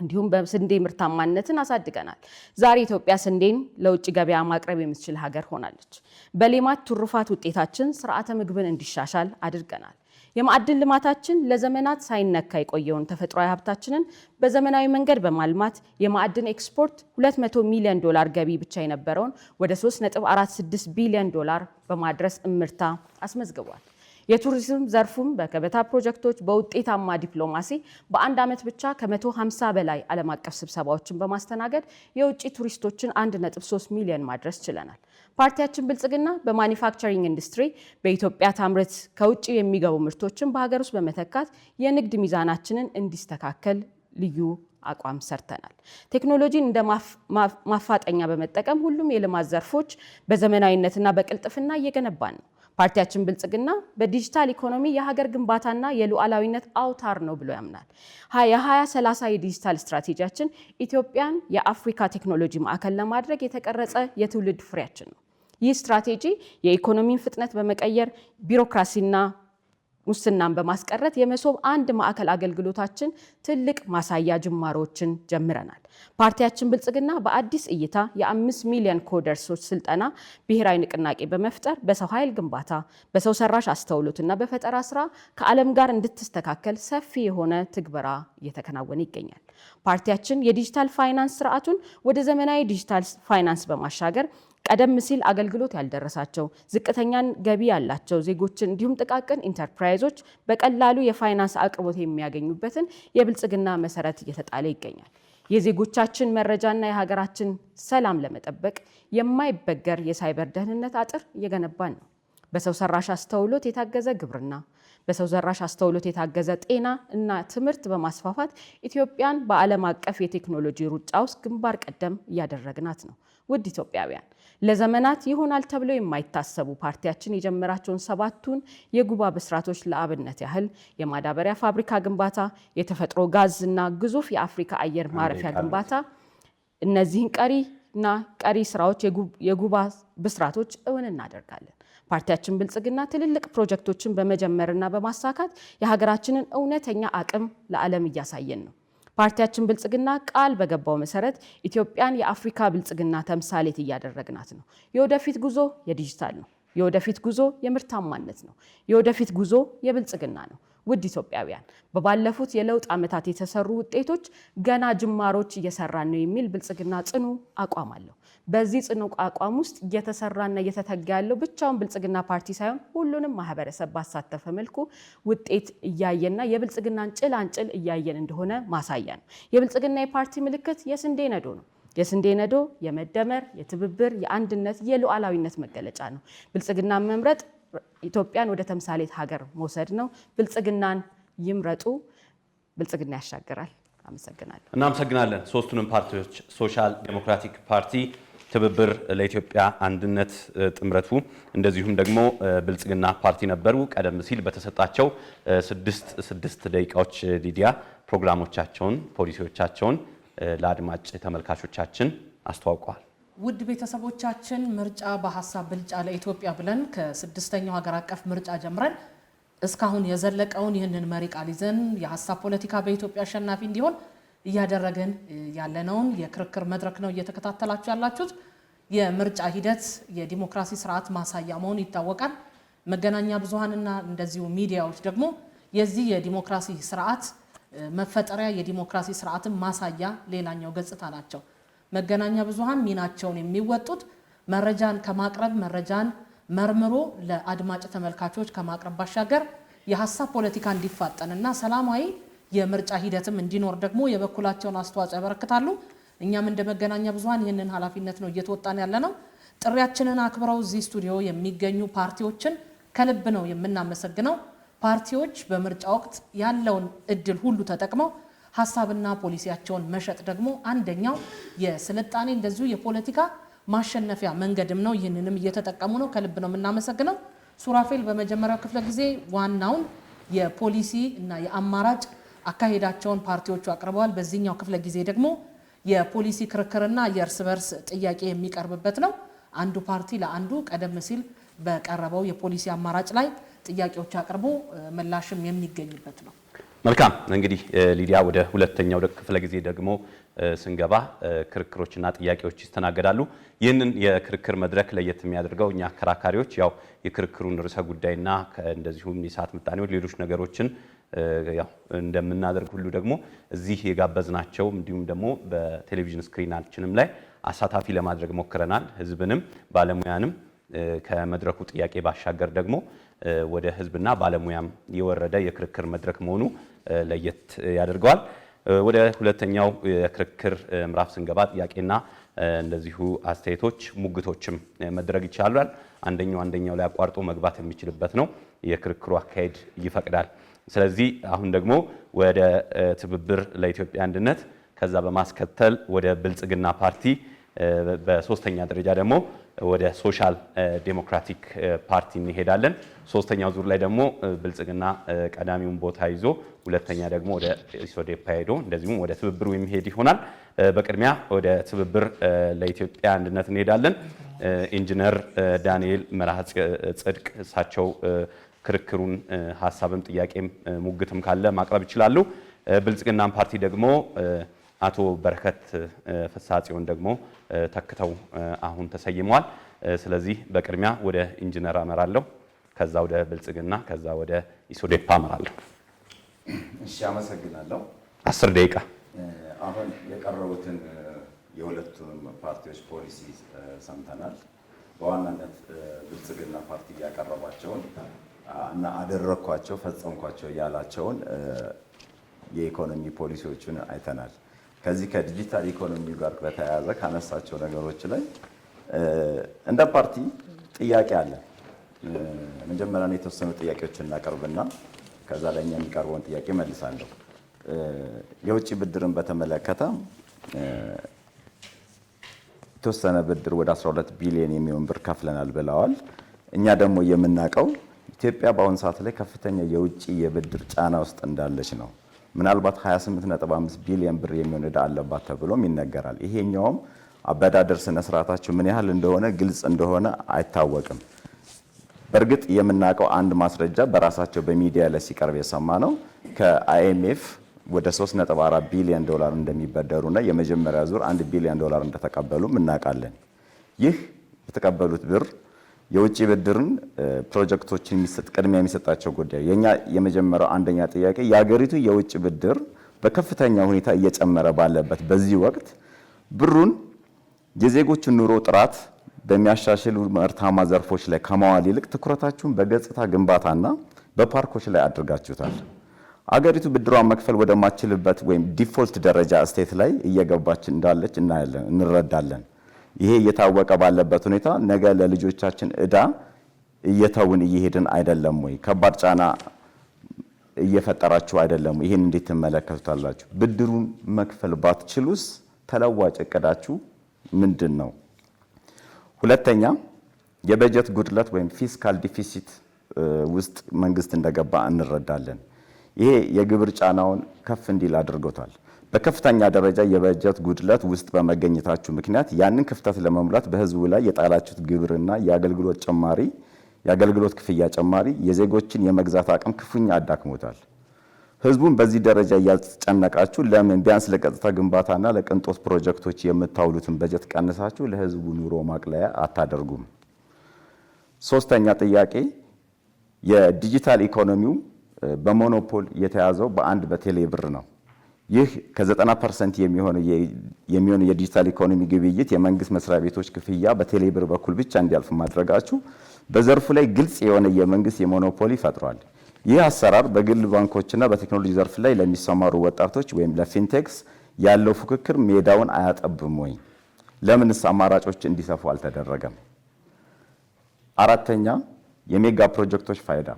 እንዲሁም በስንዴ ምርታማነትን አሳድገናል። ዛሬ ኢትዮጵያ ስንዴን ለውጭ ገበያ ማቅረብ የምትችል ሀገር ሆናለች። በሌማት ትሩፋት ውጤታችን ስርዓተ ምግብን እንዲሻሻል አድርገናል። የማዕድን ልማታችን ለዘመናት ሳይነካ የቆየውን ተፈጥሯዊ ሀብታችንን በዘመናዊ መንገድ በማልማት የማዕድን ኤክስፖርት 200 ሚሊዮን ዶላር ገቢ ብቻ የነበረውን ወደ 3.46 ቢሊዮን ዶላር በማድረስ እምርታ አስመዝግቧል። የቱሪዝም ዘርፉም በገበታ ፕሮጀክቶች በውጤታማ ዲፕሎማሲ በአንድ ዓመት ብቻ ከ150 በላይ ዓለም አቀፍ ስብሰባዎችን በማስተናገድ የውጭ ቱሪስቶችን 1.3 ሚሊዮን ማድረስ ችለናል። ፓርቲያችን ብልጽግና በማኒፋክቸሪንግ ኢንዱስትሪ በኢትዮጵያ ታምርት ከውጭ የሚገቡ ምርቶችን በሀገር ውስጥ በመተካት የንግድ ሚዛናችንን እንዲስተካከል ልዩ አቋም ሰርተናል። ቴክኖሎጂን እንደ ማፋጠኛ በመጠቀም ሁሉም የልማት ዘርፎች በዘመናዊነትና በቅልጥፍና እየገነባን ነው። ፓርቲያችን ብልጽግና በዲጂታል ኢኮኖሚ የሀገር ግንባታና የሉዓላዊነት አውታር ነው ብሎ ያምናል። የ2030 የዲጂታል ስትራቴጂያችን ኢትዮጵያን የአፍሪካ ቴክኖሎጂ ማዕከል ለማድረግ የተቀረጸ የትውልድ ፍሬያችን ነው። ይህ ስትራቴጂ የኢኮኖሚን ፍጥነት በመቀየር ቢሮክራሲና ሙስናን በማስቀረት የመሶብ አንድ ማዕከል አገልግሎታችን ትልቅ ማሳያ ጅማሮችን ጀምረናል። ፓርቲያችን ብልጽግና በአዲስ እይታ የ5 ሚሊዮን ኮደርሶች ስልጠና ብሔራዊ ንቅናቄ በመፍጠር በሰው ኃይል ግንባታ፣ በሰው ሰራሽ አስተውሎትና በፈጠራ ስራ ከዓለም ጋር እንድትስተካከል ሰፊ የሆነ ትግበራ እየተከናወነ ይገኛል። ፓርቲያችን የዲጂታል ፋይናንስ ስርዓቱን ወደ ዘመናዊ ዲጂታል ፋይናንስ በማሻገር ቀደም ሲል አገልግሎት ያልደረሳቸው ዝቅተኛን ገቢ ያላቸው ዜጎችን እንዲሁም ጥቃቅን ኢንተርፕራይዞች በቀላሉ የፋይናንስ አቅርቦት የሚያገኙበትን የብልጽግና መሰረት እየተጣለ ይገኛል። የዜጎቻችን መረጃና የሀገራችን ሰላም ለመጠበቅ የማይበገር የሳይበር ደህንነት አጥር እየገነባን ነው። በሰው ሰራሽ አስተውሎት የታገዘ ግብርና፣ በሰው ሰራሽ አስተውሎት የታገዘ ጤና እና ትምህርት በማስፋፋት ኢትዮጵያን በዓለም አቀፍ የቴክኖሎጂ ሩጫ ውስጥ ግንባር ቀደም እያደረግናት ነው። ውድ ኢትዮጵያውያን፣ ለዘመናት ይሆናል ተብሎ የማይታሰቡ ፓርቲያችን የጀመራቸውን 7ቱን የጉባ ብስራቶች ለአብነት ያህል የማዳበሪያ ፋብሪካ ግንባታ፣ የተፈጥሮ ጋዝ እና ግዙፍ የአፍሪካ አየር ማረፊያ ግንባታ፣ እነዚህን ቀሪ ስራዎች የጉባ ብስራቶች እውን እናደርጋለን። ፓርቲያችን ብልጽግና ትልልቅ ፕሮጀክቶችን በመጀመርና በማሳካት የሀገራችንን እውነተኛ አቅም ለዓለም እያሳየን ነው። ፓርቲያችን ብልጽግና ቃል በገባው መሰረት ኢትዮጵያን የአፍሪካ ብልጽግና ተምሳሌት እያደረግናት ነው። የወደፊት ጉዞ የዲጂታል ነው። የወደፊት ጉዞ የምርታማነት ነው። የወደፊት ጉዞ የብልጽግና ነው። ውድ ኢትዮጵያውያን፣ በባለፉት የለውጥ ዓመታት የተሰሩ ውጤቶች ገና ጅማሮች እየሰራን ነው የሚል ብልጽግና ጽኑ አቋም አለው። በዚህ ጽኑ አቋም ውስጥ እየተሰራና እየተተጋ ያለው ብቻውን ብልጽግና ፓርቲ ሳይሆን ሁሉንም ማህበረሰብ ባሳተፈ መልኩ ውጤት እያየና የብልጽግናን ጭላንጭል እያየን እንደሆነ ማሳያ ነው። የብልጽግና የፓርቲ ምልክት የስንዴ ነዶ ነው። የስንዴ ነዶ የመደመር፣ የትብብር፣ የአንድነት፣ የሉዓላዊነት መገለጫ ነው። ብልጽግና መምረጥ ኢትዮጵያን ወደ ተምሳሌት ሀገር መውሰድ ነው። ብልጽግናን ይምረጡ። ብልጽግና ያሻግራል። አመሰግናለሁ። እናመሰግናለን ሶስቱንም ፓርቲዎች። ሶሻል ዴሞክራቲክ ፓርቲ፣ ትብብር ለኢትዮጵያ አንድነት ጥምረቱ፣ እንደዚሁም ደግሞ ብልጽግና ፓርቲ ነበሩ። ቀደም ሲል በተሰጣቸው 6 ደቂቃዎች ሊዲያ ፕሮግራሞቻቸውን፣ ፖሊሲዎቻቸውን ለአድማጭ ተመልካቾቻችን አስተዋውቀዋል። ውድ ቤተሰቦቻችን ምርጫ በሀሳብ ብልጫ ለኢትዮጵያ ብለን ከ6ኛው ሀገር አቀፍ ምርጫ ጀምረን እስካሁን የዘለቀውን ይህንን መሪ ቃል ይዘን የሀሳብ ፖለቲካ በኢትዮጵያ አሸናፊ እንዲሆን እያደረግን ያለነውን የክርክር መድረክ ነው እየተከታተላችሁ ያላችሁት። የምርጫ ሂደት የዲሞክራሲ ስርዓት ማሳያ መሆኑ ይታወቃል። መገናኛ ብዙሃንና እንደዚሁ ሚዲያዎች ደግሞ የዚህ የዲሞክራሲ ስርዓት መፈጠሪያ የዲሞክራሲ ስርዓትን ማሳያ ሌላኛው ገጽታ ናቸው። መገናኛ ብዙሃን ሚናቸውን የሚወጡት መረጃን ከማቅረብ መረጃን መርምሮ ለአድማጭ ተመልካቾች ከማቅረብ ባሻገር የሀሳብ ፖለቲካ እንዲፋጠንና ሰላማዊ የምርጫ ሂደትም እንዲኖር ደግሞ የበኩላቸውን አስተዋጽኦ ያበረክታሉ። እኛም እንደ መገናኛ ብዙሃን ይህንን ኃላፊነት ነው እየተወጣን ያለነው። ጥሪያችንን አክብረው እዚህ ስቱዲዮ የሚገኙ ፓርቲዎችን ከልብ ነው የምናመሰግነው። ፓርቲዎች በምርጫ ወቅት ያለውን እድል ሁሉ ተጠቅመው ሀሳብና ፖሊሲያቸውን መሸጥ ደግሞ አንደኛው የስልጣኔ እንደዚሁ የፖለቲካ ማሸነፊያ መንገድም ነው። ይህንንም እየተጠቀሙ ነው። ከልብ ነው የምናመሰግነው። ሱራፌል በመጀመሪያው ክፍለ ጊዜ ዋናውን የፖሊሲ እና የአማራጭ አካሄዳቸውን ፓርቲዎቹ አቅርበዋል። በዚህኛው ክፍለ ጊዜ ደግሞ የፖሊሲ ክርክርና የእርስ በርስ ጥያቄ የሚቀርብበት ነው። አንዱ ፓርቲ ለአንዱ ቀደም ሲል በቀረበው የፖሊሲ አማራጭ ላይ ጥያቄዎች አቅርቦ ምላሽም የሚገኝበት ነው። መልካም እንግዲህ ሊዲያ ወደ ሁለተኛው ክፍለ ጊዜ ደግሞ ስንገባ ክርክሮችና ጥያቄዎች ይስተናገዳሉ። ይህንን የክርክር መድረክ ለየት የሚያደርገው እኛ አከራካሪዎች ያው የክርክሩን ርዕሰ ጉዳይና እንደዚሁም የሰዓት ምጣኔዎች ሌሎች ነገሮችን ያው እንደምናደርግ ሁሉ ደግሞ እዚህ የጋበዝናቸው እንዲሁም ደግሞ በቴሌቪዥን ስክሪናችንም ላይ አሳታፊ ለማድረግ ሞክረናል። ህዝብንም ባለሙያንም ከመድረኩ ጥያቄ ባሻገር ደግሞ ወደ ህዝብና ባለሙያም የወረደ የክርክር መድረክ መሆኑ ለየት ያደርገዋል። ወደ ሁለተኛው የክርክር ምዕራፍ ስንገባ ጥያቄና እንደዚሁ አስተያየቶች፣ ሙግቶችም መድረግ ይቻላል። አንደኛው ላይ አቋርጦ መግባት የሚችልበት ነው የክርክሩ አካሄድ ይፈቅዳል። ስለዚህ አሁን ደግሞ ወደ ትብብር ለኢትዮጵያ አንድነት ከዛ በማስከተል ወደ ብልጽግና ፓርቲ በሶስተኛ ደረጃ ደግሞ ወደ ሶሻል ዴሞክራቲክ ፓርቲ እንሄዳለን። ሶስተኛው ዙር ላይ ደግሞ ብልጽግና ቀዳሚውን ቦታ ይዞ ሁለተኛ ደግሞ ወደ ኢሶዴፓ ሄዶ እንደዚሁም ወደ ትብብሩ የሚሄድ ይሆናል። በቅድሚያ ወደ ትብብር ለኢትዮጵያ አንድነት እንሄዳለን። ኢንጂነር ዳንኤል መርሃ ጽድቅ እሳቸው ክርክሩን ሀሳብም ጥያቄም ሙግትም ካለ ማቅረብ ይችላሉ። ብልጽግናን ፓርቲ ደግሞ አቶ በረከት ፍሳጽዮን ደግሞ ተክተው አሁን ተሰይመዋል። ስለዚህ በቅድሚያ ወደ ኢንጂነር አመራለሁ፣ ከዛ ወደ ብልጽግና፣ ከዛ ወደ ኢሶዴፓ አመራለሁ። እሺ፣ አመሰግናለሁ። 10 ደቂቃ። አሁን የቀረቡትን የሁለቱም ፓርቲዎች ፖሊሲ ሰምተናል። በዋናነት ብልጽግና ፓርቲ ያቀረባቸውን እና አደረኳቸው ፈጸምኳቸው ያላቸውን የኢኮኖሚ ፖሊሲዎችን አይተናል። ከዚህ ከዲጂታል ኢኮኖሚ ጋር በተያያዘ ካነሳቸው ነገሮች ላይ እንደ ፓርቲ ጥያቄ አለ። መጀመሪያ የተወሰኑ ጥያቄዎችን እናቀርብና ከዛ ላይ የሚቀርበውን ጥያቄ መልሳለሁ። የውጭ ብድርን በተመለከተ የተወሰነ ብድር ወደ 12 ቢሊዮን የሚሆን ብር ከፍለናል ብለዋል። እኛ ደግሞ የምናውቀው ኢትዮጵያ በአሁኑ ሰዓት ላይ ከፍተኛ የውጭ የብድር ጫና ውስጥ እንዳለች ነው። ምናልባት 28.5 ቢሊዮን ብር የሚሆን ዕዳ አለባት ተብሎም ይነገራል። ይሄኛውም አበዳደር ስነ ስርዓታቸው ምን ያህል እንደሆነ ግልጽ እንደሆነ አይታወቅም። በእርግጥ የምናውቀው አንድ ማስረጃ በራሳቸው በሚዲያ ላይ ሲቀርብ የሰማ ነው ከአይኤምኤፍ ወደ 3.4 ቢሊዮን ዶላር እንደሚበደሩና የመጀመሪያ ዙር 1 ቢሊዮን ዶላር እንደተቀበሉ እናውቃለን። ይህ የተቀበሉት ብር የውጭ ብድርን ፕሮጀክቶችን ቅድሚያ የሚሰጣቸው ጉዳይ የኛ የመጀመሪያው አንደኛ ጥያቄ የሀገሪቱ የውጭ ብድር በከፍተኛ ሁኔታ እየጨመረ ባለበት በዚህ ወቅት ብሩን የዜጎችን ኑሮ ጥራት በሚያሻሽሉ ምርታማ ዘርፎች ላይ ከማዋል ይልቅ ትኩረታችሁን በገጽታ ግንባታና በፓርኮች ላይ አድርጋችሁታል። አገሪቱ ብድሯን መክፈል ወደማትችልበት ወይም ዲፎልት ደረጃ ስቴት ላይ እየገባች እንዳለች እንረዳለን። ይሄ እየታወቀ ባለበት ሁኔታ ነገ ለልጆቻችን ዕዳ እየተውን እየሄድን አይደለም ወይ? ከባድ ጫና እየፈጠራችሁ አይደለም? ይሄን እንዴት ትመለከቱታላችሁ? ብድሩን መክፈል ባትችሉስ ተለዋጭ እቅዳችሁ ምንድን ነው? ሁለተኛ የበጀት ጉድለት ወይም ፊስካል ዲፊሲት ውስጥ መንግስት እንደገባ እንረዳለን። ይሄ የግብር ጫናውን ከፍ እንዲል አድርጎታል። በከፍተኛ ደረጃ የበጀት ጉድለት ውስጥ በመገኘታችሁ ምክንያት ያንን ክፍተት ለመሙላት በህዝቡ ላይ የጣላችሁት ግብርና የአገልግሎት ጭማሪ የአገልግሎት ክፍያ ጭማሪ የዜጎችን የመግዛት አቅም ክፉኛ አዳክሞታል። ህዝቡን በዚህ ደረጃ እያስጨነቃችሁ ለምን ቢያንስ ለገጽታ ግንባታና ለቅንጦት ፕሮጀክቶች የምታውሉትን በጀት ቀንሳችሁ ለህዝቡ ኑሮ ማቅለያ አታደርጉም? ሶስተኛ ጥያቄ የዲጂታል ኢኮኖሚው በሞኖፖል የተያዘው በአንድ በቴሌ ብር ነው። ይህ ከ90% የሚሆነው የዲጂታል ኢኮኖሚ ግብይት የመንግስት መስሪያ ቤቶች ክፍያ በቴሌ ብር በኩል ብቻ እንዲያልፍ ማድረጋችሁ በዘርፉ ላይ ግልጽ የሆነ የመንግስት የሞኖፖሊ ፈጥሯል። ይህ አሰራር በግል ባንኮችና በቴክኖሎጂ ዘርፍ ላይ ለሚሰማሩ ወጣቶች ወይም ለፊንቴክስ ያለው ፉክክር ሜዳውን አያጠብም ወይ? ለምንስ አማራጮች እንዲሰፉ አልተደረገም? አራተኛ የሜጋ ፕሮጀክቶች ፋይዳ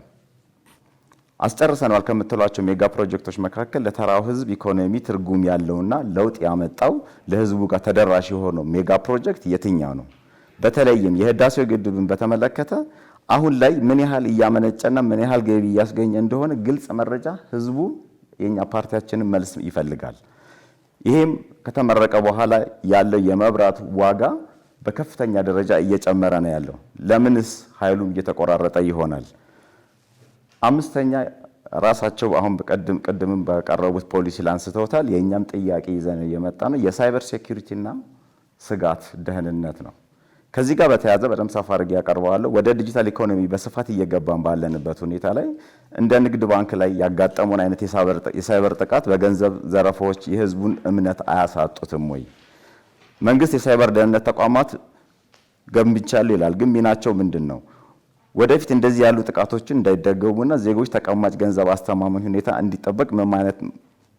አስጨርሰናል ከምትሏቸው ሜጋ ፕሮጀክቶች መካከል ለተራው ህዝብ ኢኮኖሚ ትርጉም ያለውና ለውጥ ያመጣው ለህዝቡ ጋር ተደራሽ የሆነው ሜጋ ፕሮጀክት የትኛው ነው? በተለይም የህዳሴው ግድብን በተመለከተ አሁን ላይ ምን ያህል እያመነጨና ምን ያህል ገቢ እያስገኘ እንደሆነ ግልጽ መረጃ ህዝቡ የኛ ፓርቲያችንን መልስ ይፈልጋል። ይሄም ከተመረቀ በኋላ ያለው የመብራት ዋጋ በከፍተኛ ደረጃ እየጨመረ ነው ያለው። ለምንስ ኃይሉ እየተቆራረጠ ይሆናል? አምስተኛ ራሳቸው አሁን ቅድምም በቀረቡት ፖሊሲ ላንስተውታል። የኛም ጥያቄ ይዘን እየመጣ ነው የሳይበር ሴኩሪቲና ስጋት ደህንነት ነው። ከዚህ ጋር በተያያዘ በደም ሰፋ አድርጌ ያቀርበዋለሁ። ወደ ዲጂታል ኢኮኖሚ በስፋት እየገባን ባለንበት ሁኔታ ላይ እንደ ንግድ ባንክ ላይ ያጋጠሙን አይነት የሳይበር ጥቃት በገንዘብ ዘረፋዎች የህዝቡን እምነት አያሳጡትም ወይ? መንግስት የሳይበር ደህንነት ተቋማት ገንብቻለሁ ይላል፣ ግን ሚናቸው ምንድን ነው? ወደፊት እንደዚህ ያሉ ጥቃቶችን እንዳይደገሙና ዜጎች ተቀማጭ ገንዘብ አስተማማኝ ሁኔታ እንዲጠበቅ ምን አይነት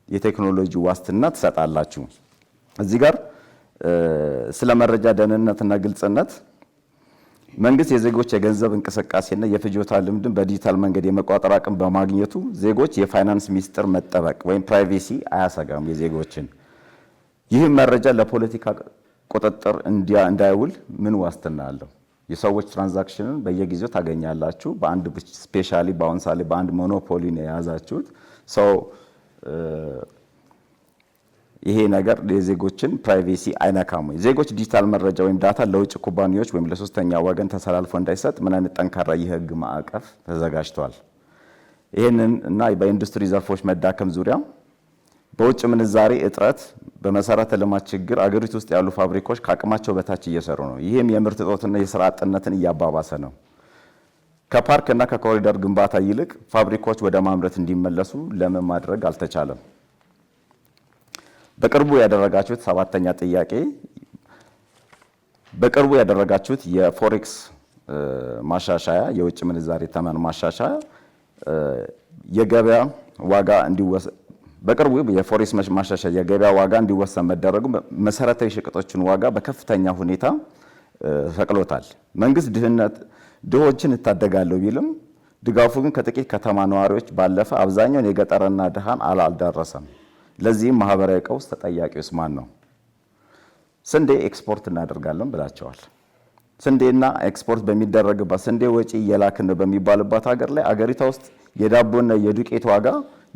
የቴክኖሎጂ ዋስትና ትሰጣላችሁ? እዚህ ጋር ስለ መረጃ ደህንነትና ግልጽነት መንግስት የዜጎች የገንዘብ እንቅስቃሴና የፍጆታ ልምድን በዲጂታል መንገድ የመቆጣጠር አቅም በማግኘቱ ዜጎች የፋይናንስ ሚስጥር መጠበቅ ወይም ፕራይቬሲ አያሰጋም የዜጎችን። ይህም መረጃ ለፖለቲካ ቁጥጥር እንዳይውል ምን ዋስትና አለው? የሰዎች ትራንዛክሽንን በየጊዜው ታገኛላችሁ። በአንድ ስፔሻሊ በአሁን ሳሌ በአንድ ሞኖፖሊ ነው የያዛችሁት ሰው ይሄ ነገር የዜጎችን ፕራይቬሲ አይነካም ወይ? ዜጎች ዲጂታል መረጃ ወይም ዳታ ለውጭ ኩባንያዎች ወይም ለሶስተኛ ወገን ተሰላልፎ እንዳይሰጥ ምን አይነት ጠንካራ የህግ ማዕቀፍ ተዘጋጅቷል? ይህንን እና በኢንዱስትሪ ዘርፎች መዳከም ዙሪያ በውጭ ምንዛሬ እጥረት፣ በመሰረተ ልማት ችግር አገሪቱ ውስጥ ያሉ ፋብሪካዎች ከአቅማቸው በታች እየሰሩ ነው። ይህም የምርት እጦትና የስራ አጥነትን እያባባሰ ነው። ከፓርክና ከኮሪደር ግንባታ ይልቅ ፋብሪካዎች ወደ ማምረት እንዲመለሱ ለምን ማድረግ አልተቻለም? በቅርቡ ያደረጋችሁት ሰባተኛ ጥያቄ በቅርቡ ያደረጋችሁት የፎሬክስ ማሻሻያ የውጭ ምንዛሬ ተመን ማሻሻያ የገበያ ዋጋ እንዲወሰን በቅርቡ የፎሬክስ ማሻሻያ የገበያ ዋጋ እንዲወሰን መደረጉ መሰረታዊ ሸቀጦችን ዋጋ በከፍተኛ ሁኔታ ሰቅሎታል። መንግስት ድሆችን እታደጋለሁ ቢልም ድጋፉ ግን ከጥቂት ከተማ ነዋሪዎች ባለፈ አብዛኛውን የገጠርና ድሃን አልደረሰም። ለዚህም ማህበራዊ ቀውስ ተጠያቂውስ ማን ነው? ስንዴ ኤክስፖርት እናደርጋለን ብላቸዋል። ስንዴና ኤክስፖርት በሚደረግባት ስንዴ ወጪ እየላክን በሚባልባት ሀገር ላይ አገሪቷ ውስጥ የዳቦና የዱቄት ዋጋ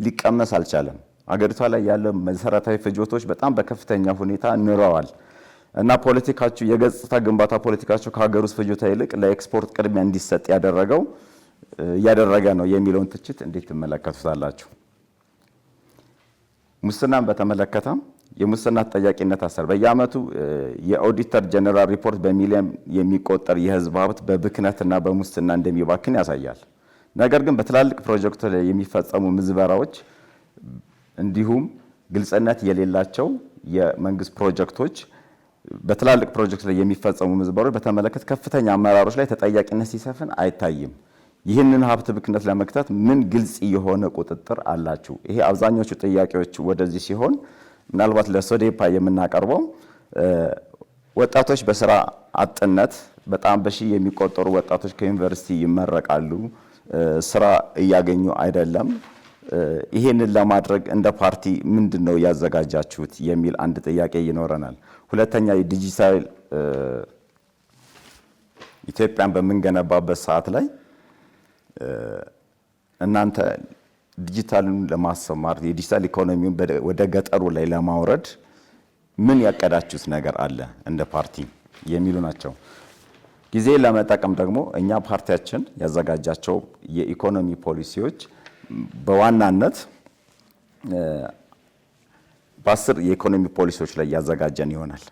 ሊቀመስ አልቻለም። አገሪቷ ላይ ያለ መሰረታዊ ፍጆቶች በጣም በከፍተኛ ሁኔታ ንረዋል እና ፖለቲካችሁ የገጽታ ግንባታ ፖለቲካችሁ ከሀገር ውስጥ ፍጆታ ይልቅ ለኤክስፖርት ቅድሚያ እንዲሰጥ እያደረገ ነው የሚለውን ትችት እንዴት ትመለከቱታላችሁ? ሙስናን በተመለከተ የሙስና ተጠያቂነት አሰራር በየዓመቱ የኦዲተር ጀነራል ሪፖርት በሚሊዮን የሚቆጠር የህዝብ ሀብት በብክነትና በሙስና እንደሚባክን ያሳያል። ነገር ግን በትላልቅ ፕሮጀክቶች ላይ የሚፈጸሙ ምዝበራዎች እንዲሁም ግልጽነት የሌላቸው የመንግስት ፕሮጀክቶች በትላልቅ ፕሮጀክቶች ላይ የሚፈጸሙ ምዝበራዎች በተመለከተ ከፍተኛ አመራሮች ላይ ተጠያቂነት ሲሰፍን አይታይም። ይህንን ሀብት ብክነት ለመክታት ምን ግልጽ የሆነ ቁጥጥር አላችሁ? ይሄ አብዛኞቹ ጥያቄዎች ወደዚህ ሲሆን ምናልባት ለሶዴፓ የምናቀርበው ወጣቶች በስራ አጥነት በጣም በሺህ የሚቆጠሩ ወጣቶች ከዩኒቨርሲቲ ይመረቃሉ፣ ስራ እያገኙ አይደለም። ይሄንን ለማድረግ እንደ ፓርቲ ምንድነው ያዘጋጃችሁት የሚል አንድ ጥያቄ ይኖረናል። ሁለተኛ የዲጂታል ኢትዮጵያን በምንገነባበት ሰዓት ላይ እናንተ ዲጂታልን ለማሰማር የዲጂታል ኢኮኖሚውን ወደ ገጠሩ ላይ ለማውረድ ምን ያቀዳችሁት ነገር አለ እንደ ፓርቲ የሚሉ ናቸው። ጊዜ ለመጠቀም ደግሞ እኛ ፓርቲያችን ያዘጋጃቸው የኢኮኖሚ ፖሊሲዎች በዋናነት በ10 የኢኮኖሚ ፖሊሲዎች ላይ ያዘጋጀን ይሆናል።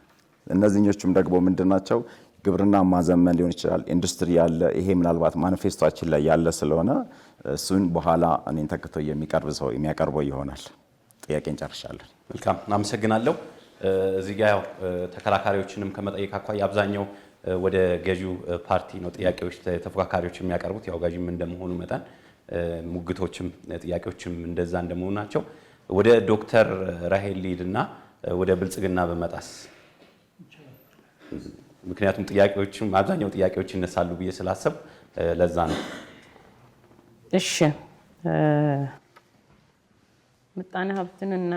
እነዚህኞቹም ደግሞ ምንድናቸው? ግብርና ማዘመን ሊሆን ይችላል፣ ኢንዱስትሪ ያለ ይሄ ምናልባት ማኒፌስቶአችን ላይ ያለ ስለሆነ እሱን በኋላ እኔን ተክቶ የሚያቀርበው ይሆናል። ጥያቄን ጨርሻለሁ። መልካም አመሰግናለሁ። እዚህ ጋር ያው ተከራካሪዎችንም ከመጠየቅ አኳያ አብዛኛው ወደ ገዢው ፓርቲ ነው ጥያቄዎች ተፎካካሪዎች የሚያቀርቡት። ያው ገዢም እንደመሆኑ መጠን ሙግቶችም ጥያቄዎችም እንደዛ እንደመሆኑ ናቸው። ወደ ዶክተር ራሄል ሊድና ወደ ብልጽግና በመጣስ ምክንያቱም ጥያቄዎችም አብዛኛው ጥያቄዎች ይነሳሉ ብዬ ስላሰብ ለዛ ነው። እሺ ምጣኔ ሀብትንና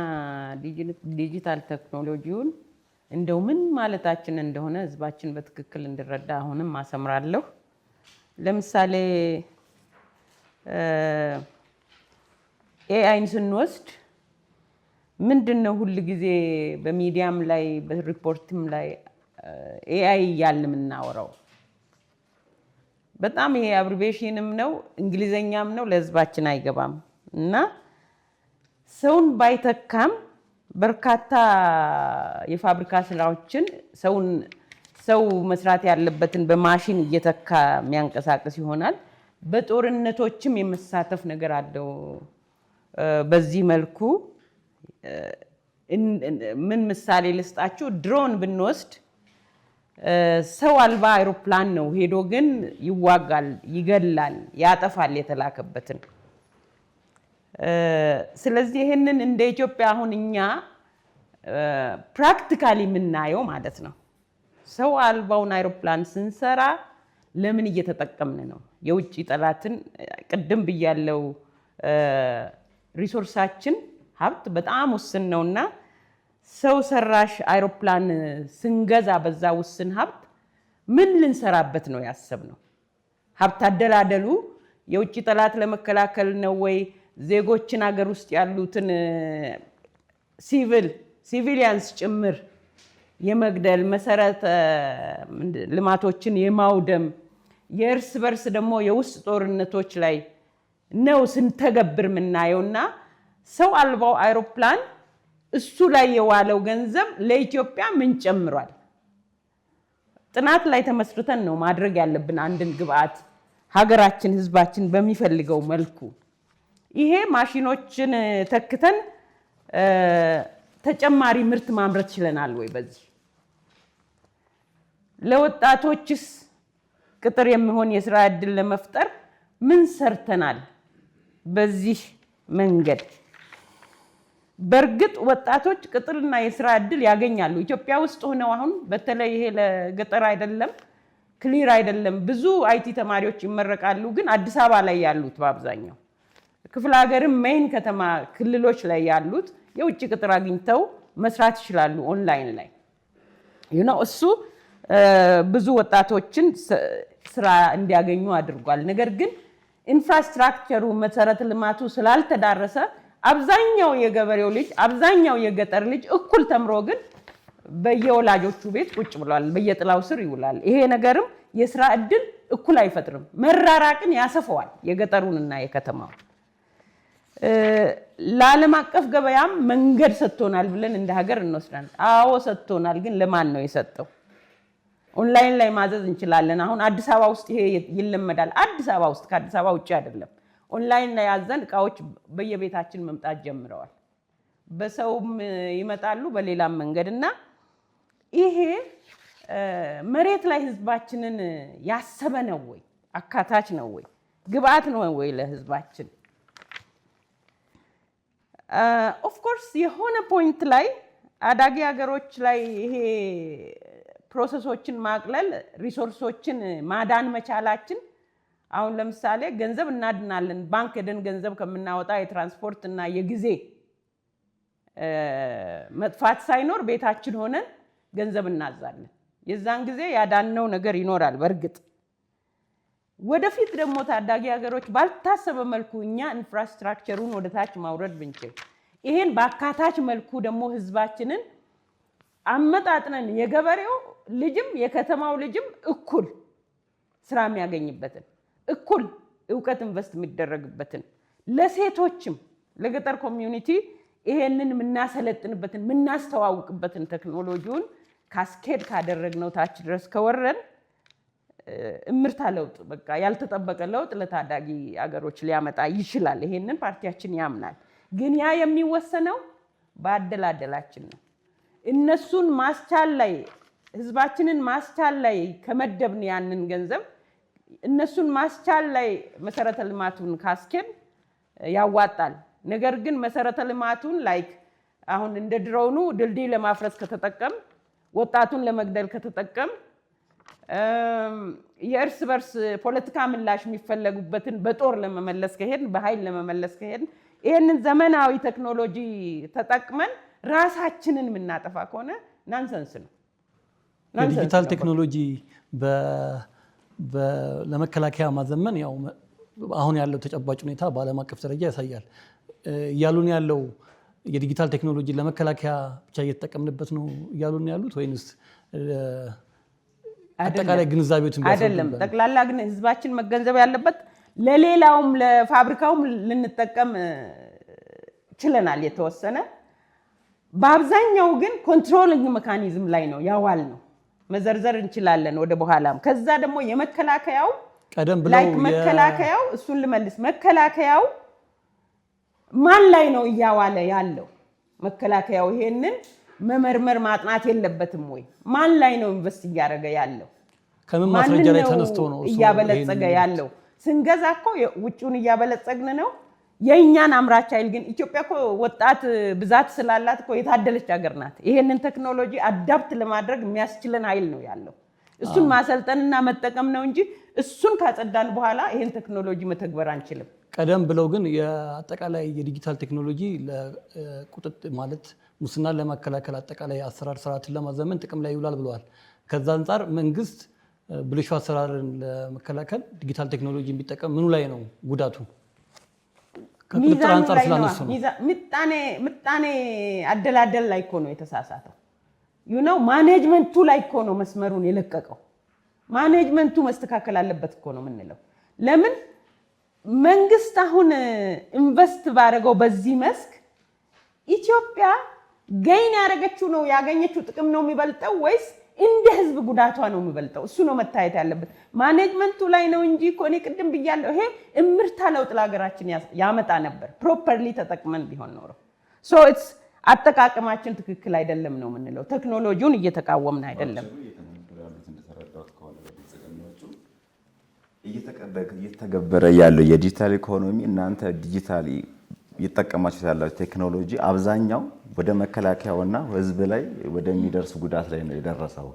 ዲጂታል ቴክኖሎጂውን እንደው ምን ማለታችን እንደሆነ ህዝባችን በትክክል እንዲረዳ አሁንም አሰምራለሁ። ለምሳሌ ኤአይን ስንወስድ ምንድነው ሁሉ ጊዜ በሚዲያም ላይ በሪፖርትም ላይ ኤአይ እያልን የምናወራው? በጣም ይሄ አብሪቬሽንም ነው እንግሊዘኛም ነው ለህዝባችን አይገባም እና ሰውን ባይተካም በርካታ የፋብሪካ ስራዎችን ሰው መስራት ያለበትን በማሽን እየተካ የሚያንቀሳቅስ ይሆናል። በጦርነቶችም የመሳተፍ ነገር አለው። በዚህ መልኩ ምን ምሳሌ ልስጣችሁ? ድሮን ብንወስድ ሰው አልባ አይሮፕላን ነው፣ ሄዶ ግን ይዋጋል፣ ይገላል፣ ያጠፋል የተላከበትን። ስለዚህ ይሄንን እንደ ኢትዮጵያ አሁን እኛ ፕራክቲካሊ የምናየው ማለት ነው። ሰው አልባውን አይሮፕላን ስንሰራ ለምን እየተጠቀምን ነው? የውጭ ጠላትን ቅድም ብያለው፣ ሪሶርሳችን ሀብት በጣም ውስን ነውና ሰው ሰራሽ አይሮፕላን ስንገዛ በዛ ውስን ሀብት ምን ልንሰራበት ነው ያሰብነው? ሀብት አደላደሉ የውጭ ጠላት ለመከላከል ነው ወይ? ዜጎችን ሀገር ውስጥ ያሉትን ሲቪሊያንስ ጭምር የመግደል መሰረተ ልማቶችን የማውደም የእርስ በርስ ደግሞ የውስጥ ጦርነቶች ላይ ነው ስንተገብር የምናየውና ሰው አልባው አይሮፕላን እሱ ላይ የዋለው ገንዘብ ለኢትዮጵያ ምን ጨምሯል? ጥናት ላይ ተመስርተን ነው ማድረግ ያለብን አንድን ግብአት ሀገራችን ህዝባችን በሚፈልገው መልኩ። ይሄ ማሽኖችን ተክተን ተጨማሪ ምርት ማምረት ችለናል ወይ? በዚህ ለወጣቶችስ ቅጥር የሚሆን የስራ ዕድል ለመፍጠር ምን ሰርተናል? በዚህ መንገድ በእርግጥ ወጣቶች ቅጥርና የስራ ዕድል ያገኛሉ። ኢትዮጵያ ውስጥ ሆነው አሁን በተለይ ይሄ ለገጠር አይደለም ክሊር አይደለም፣ ብዙ አይቲ ተማሪዎች ይመረቃሉ። ግን አዲስ አበባ ላይ ያሉት በአብዛኛው ክፍለ ሀገርም ሜይን ከተማ ክልሎች ላይ ያሉት የውጭ ቅጥር አግኝተው መስራት ይችላሉ ኦንላይን ላይ እሱ ብዙ ወጣቶችን ስራ እንዲያገኙ አድርጓል። ነገር ግን ኢንፍራስትራክቸሩ መሰረተ ልማቱ ስላልተዳረሰ አብዛኛው የገበሬው ልጅ አብዛኛው የገጠር ልጅ እኩል ተምሮ ግን በየወላጆቹ ቤት ቁጭ ብሏል፣ በየጥላው ስር ይውላል። ይሄ ነገርም የስራ ዕድል እኩል አይፈጥርም፣ መራራቅን ያሰፈዋል የገጠሩንና የከተማውን። ለዓለም አቀፍ ገበያም መንገድ ሰጥቶናል ብለን እንደ ሀገር እንወስዳለን። አዎ ሰጥቶናል፣ ግን ለማን ነው የሰጠው? ኦንላይን ላይ ማዘዝ እንችላለን። አሁን አዲስ አበባ ውስጥ ይሄ ይለመዳል። አዲስ አበባ ውስጥ ከአዲስ አበባ ውጭ አይደለም። ኦንላይን ላይ ያዘን እቃዎች በየቤታችን መምጣት ጀምረዋል። በሰውም ይመጣሉ በሌላም መንገድና ይሄ መሬት ኦፍ ህዝባችንን ያሰበ ነው ወይ? አካታች ነው ወይ? ግብአት ነው ወይ ለህዝባችን? ኦፍ ኮርስ የሆነ ፖይንት ላይ አዳጊ ሀገሮች ላይ ይሄ ፕሮሰሶችን ማቅለል ሪሶርሶችን ማዳን መቻላችን አሁን ለምሳሌ ገንዘብ እናድናለን። ባንክ ሄደን ገንዘብ ከምናወጣ የትራንስፖርት እና የጊዜ መጥፋት ሳይኖር ቤታችን ሆነን ገንዘብ እናዛለን። የዛን ጊዜ ያዳነው ነገር ይኖራል። በእርግጥ ወደፊት ደግሞ ታዳጊ ሀገሮች ባልታሰበ መልኩ እኛ ኢንፍራስትራክቸሩን ወደ ታች ማውረድ ብንችል፣ ይሄን በአካታች መልኩ ደግሞ ህዝባችንን አመጣጥነን የገበሬው ልጅም የከተማው ልጅም እኩል ስራ የሚያገኝበትን እኩል እውቀት ኢንቨስት የሚደረግበትን ለሴቶችም ለገጠር ኮሚዩኒቲ ይሄንን ምናሰለጥንበትን ምናስተዋውቅበትን ቴክኖሎጂውን ካስኬድ ካደረግነው ታች ድረስ ከወረን እምርታ ለውጥ በቃ ያልተጠበቀ ለውጥ ለታዳጊ አገሮች ሊያመጣ ይችላል። ይሄንን ፓርቲያችን ያምናል። ግን ያ የሚወሰነው በአደላደላችን ነው። እነሱን ማስቻል ላይ ህዝባችንን ማስቻል ላይ ከመደብን ያንን ገንዘብ እነሱን ማስቻል ላይ መሰረተ ልማቱን ካስኬድ ያዋጣል። ነገር ግን መሰረተ ልማቱን ላይክ አሁን እንደ ድሮኑ ድልድይ ለማፍረስ ከተጠቀም ወጣቱን ለመግደል ከተጠቀም የእርስ በርስ ፖለቲካ ምላሽ የሚፈለጉበትን በጦር ለመመለስ ከሄድን በኃይል ለመመለስ ከሄድን ይሄንን ዘመናዊ ቴክኖሎጂ ተጠቅመን ራሳችንን የምናጠፋ ከሆነ ናንሰንስ ነው። የዲጂታል ቴክኖሎጂ ለመከላከያ ማዘመን ያው አሁን ያለው ተጨባጭ ሁኔታ በዓለም አቀፍ ደረጃ ያሳያል። እያሉን ያለው የዲጂታል ቴክኖሎጂ ለመከላከያ ብቻ እየተጠቀምንበት ነው እያሉን ያሉት ወይንስ አጠቃላይ ግንዛቤውን አይደለም? ጠቅላላ ግን ህዝባችን መገንዘብ ያለበት ለሌላውም ለፋብሪካውም ልንጠቀም ችለናል የተወሰነ። በአብዛኛው ግን ኮንትሮሊንግ ሜካኒዝም ላይ ነው ያዋል ነው መዘርዘር እንችላለን ወደ በኋላም። ከዛ ደግሞ የመከላከያው ቀደም ብለው ላይክ መከላከያው እሱን ልመልስ። መከላከያው ማን ላይ ነው እያዋለ ያለው? መከላከያው ይሄንን መመርመር ማጥናት የለበትም ወይ? ማን ላይ ነው ኢንቨስት እያደረገ ያለው? ከምን ማስረጃ ላይ ተነስቶ ነው እያበለጸገ ያለው? ስንገዛ እኮ ውጪውን እያበለጸግን ነው። የኛን አምራች ኃይል ግን ኢትዮጵያ እኮ ወጣት ብዛት ስላላት እኮ የታደለች ሀገር ናት። ይሄንን ቴክኖሎጂ አዳፕት ለማድረግ የሚያስችለን ኃይል ነው ያለው። እሱን ማሰልጠንና መጠቀም ነው እንጂ እሱን ካጸዳን በኋላ ይሄን ቴክኖሎጂ መተግበር አንችልም። ቀደም ብለው ግን የአጠቃላይ የዲጂታል ቴክኖሎጂ ለቁጥጥር ማለት ሙስናን ለመከላከል አጠቃላይ አሰራር ስርዓትን ለማዘመን ጥቅም ላይ ይውላል ብለዋል። ከዛ አንፃር መንግስት ብልሹ አሰራርን ለመከላከል ዲጂታል ቴክኖሎጂ የሚጠቀም ምኑ ላይ ነው ጉዳቱ? ከቁጥጥር አንፃር ስላነሱ ነው። ምጣኔ አደላደል ላይ እኮ ነው የተሳሳተው። ማኔጅመንቱ ላይ እኮ ነው መስመሩን የለቀቀው። ማኔጅመንቱ መስተካከል አለበት እኮ ነው የምንለው። ለምን መንግስት አሁን ኢንቨስት ባደረገው በዚህ መስክ ኢትዮጵያ ገይን ያደረገችው ነው ያገኘችው ጥቅም ነው የሚበልጠው ወይስ እንደ ህዝብ ጉዳቷ ነው የሚበልጠው? እሱ ነው መታየት ያለበት። ማኔጅመንቱ ላይ ነው እንጂ እኮ እኔ ቅድም ብያለሁ፣ ይሄ እምርታ ለውጥ ለሀገራችን ያመጣ ነበር ፕሮፐርሊ ተጠቅመን ቢሆን ኖሮ። ሶ ኢትስ አጠቃቀማችን ትክክል አይደለም ነው የምንለው። ቴክኖሎጂውን እየተቃወምን አይደለም። እየተገበረ ያለው የዲጂታል ኢኮኖሚ እናንተ ዲጂታል እየተጠቀማችሁ ያላችሁ ቴክኖሎጂ አብዛኛው ወደ መከላከያውና ህዝብ ላይ ወደሚደርስ ጉዳት ላይ ነው የደረሰው።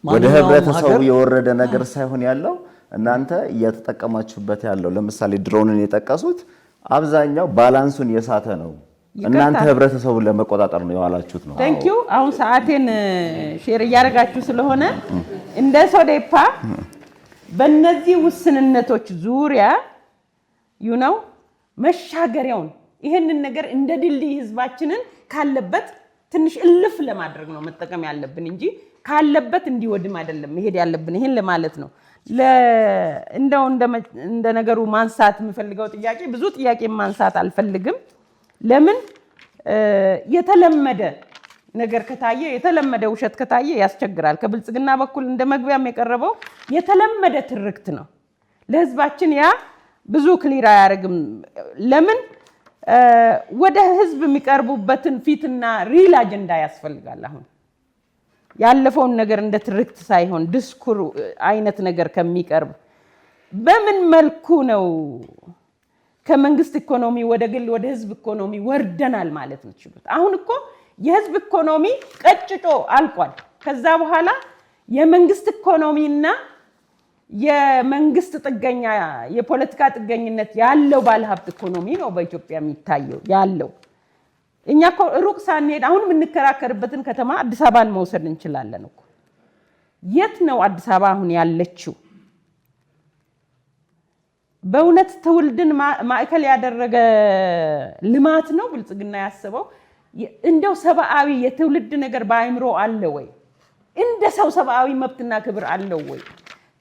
ወደ ህብረተሰቡ የወረደ ነገር ሳይሆን ያለው እናንተ እየተጠቀማችሁበት ያለው ለምሳሌ ድሮንን የጠቀሱት አብዛኛው ባላንሱን የሳተ ነው። እናንተ ህብረተሰቡን ለመቆጣጠር ነው የዋላችሁት ነው። ታንክ ዩ። አሁን ሰዓቴን ሼር እያደረጋችሁ ስለሆነ እንደ ሶዴፓ በእነዚህ ውስንነቶች ዙሪያ መሻገሪያውን ይሄንን ነገር እንደ ድልድይ ህዝባችንን ካለበት ትንሽ እልፍ ለማድረግ ነው መጠቀም ያለብን እንጂ ካለበት እንዲወድም አይደለም መሄድ ያለብን። ይሄን ለማለት ነው። እንደው እንደ ነገሩ ማንሳት የምፈልገው ጥያቄ ብዙ ጥያቄ ማንሳት አልፈልግም። ለምን የተለመደ ነገር ከታየ የተለመደ ውሸት ከታየ ያስቸግራል። ከብልጽግና በኩል እንደ መግቢያም የቀረበው የተለመደ ትርክት ነው። ለህዝባችን ያ ብዙ ክሊር አያደርግም። ለምን ወደ ህዝብ የሚቀርቡበትን ፊትና ሪል አጀንዳ ያስፈልጋል። አሁን ያለፈውን ነገር እንደ ትርክት ሳይሆን ዲስኩር አይነት ነገር ከሚቀርብ በምን መልኩ ነው ከመንግስት ኢኮኖሚ ወደ ግል ወደ ህዝብ ኢኮኖሚ ወርደናል ማለት ነው ይችላል? አሁን እኮ የህዝብ ኢኮኖሚ ቀጭጮ አልቋል። ከዛ በኋላ የመንግስት ኢኮኖሚና የመንግስት ጥገኛ የፖለቲካ ጥገኝነት ያለው ባለሀብት ኢኮኖሚ ነው በኢትዮጵያ የሚታየው ያለው። እኛ እኮ ሩቅ ሳንሄድ አሁን የምንከራከርበትን ከተማ አዲስ አበባን መውሰድ እንችላለን እኮ። የት ነው አዲስ አበባ አሁን ያለችው? በእውነት ትውልድን ማዕከል ያደረገ ልማት ነው ብልጽግና ያስበው? እንደው ሰብአዊ የትውልድ ነገር በአይምሮ አለ ወይ? እንደ ሰው ሰብአዊ መብትና ክብር አለው ወይ?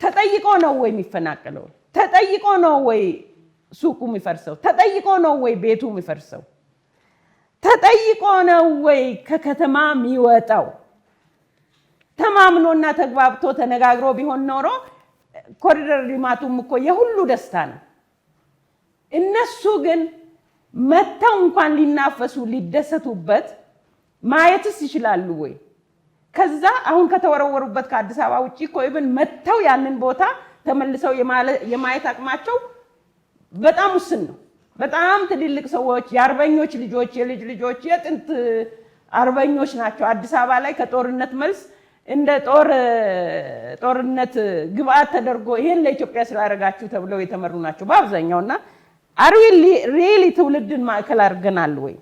ተጠይቆ ነው ወይ የሚፈናቀለው? ተጠይቆ ነው ወይ ሱቁ የሚፈርሰው? ተጠይቆ ነው ወይ ቤቱ የሚፈርሰው? ተጠይቆ ነው ወይ ከከተማ የሚወጣው? ተማምኖና ተግባብቶ ተነጋግሮ ቢሆን ኖሮ ኮሪደር ልማቱም እኮ የሁሉ ደስታ ነው። እነሱ ግን መተው እንኳን ሊናፈሱ ሊደሰቱበት ማየትስ ይችላሉ ወይ? ከዛ አሁን ከተወረወሩበት ከአዲስ አበባ ውጪ እኮ ኢቭን መተው ያንን ቦታ ተመልሰው የማየት አቅማቸው በጣም ውስን ነው። በጣም ትልልቅ ሰዎች፣ የአርበኞች ልጆች፣ የልጅ ልጆች፣ የጥንት አርበኞች ናቸው። አዲስ አበባ ላይ ከጦርነት መልስ እንደ ጦርነት ግብአት ተደርጎ ይሄን ለኢትዮጵያ ስላደረጋችሁ ተብለው የተመሩ ናቸው በአብዛኛውና ሪሊ ትውልድን ማዕከል አድርገናል ወይ?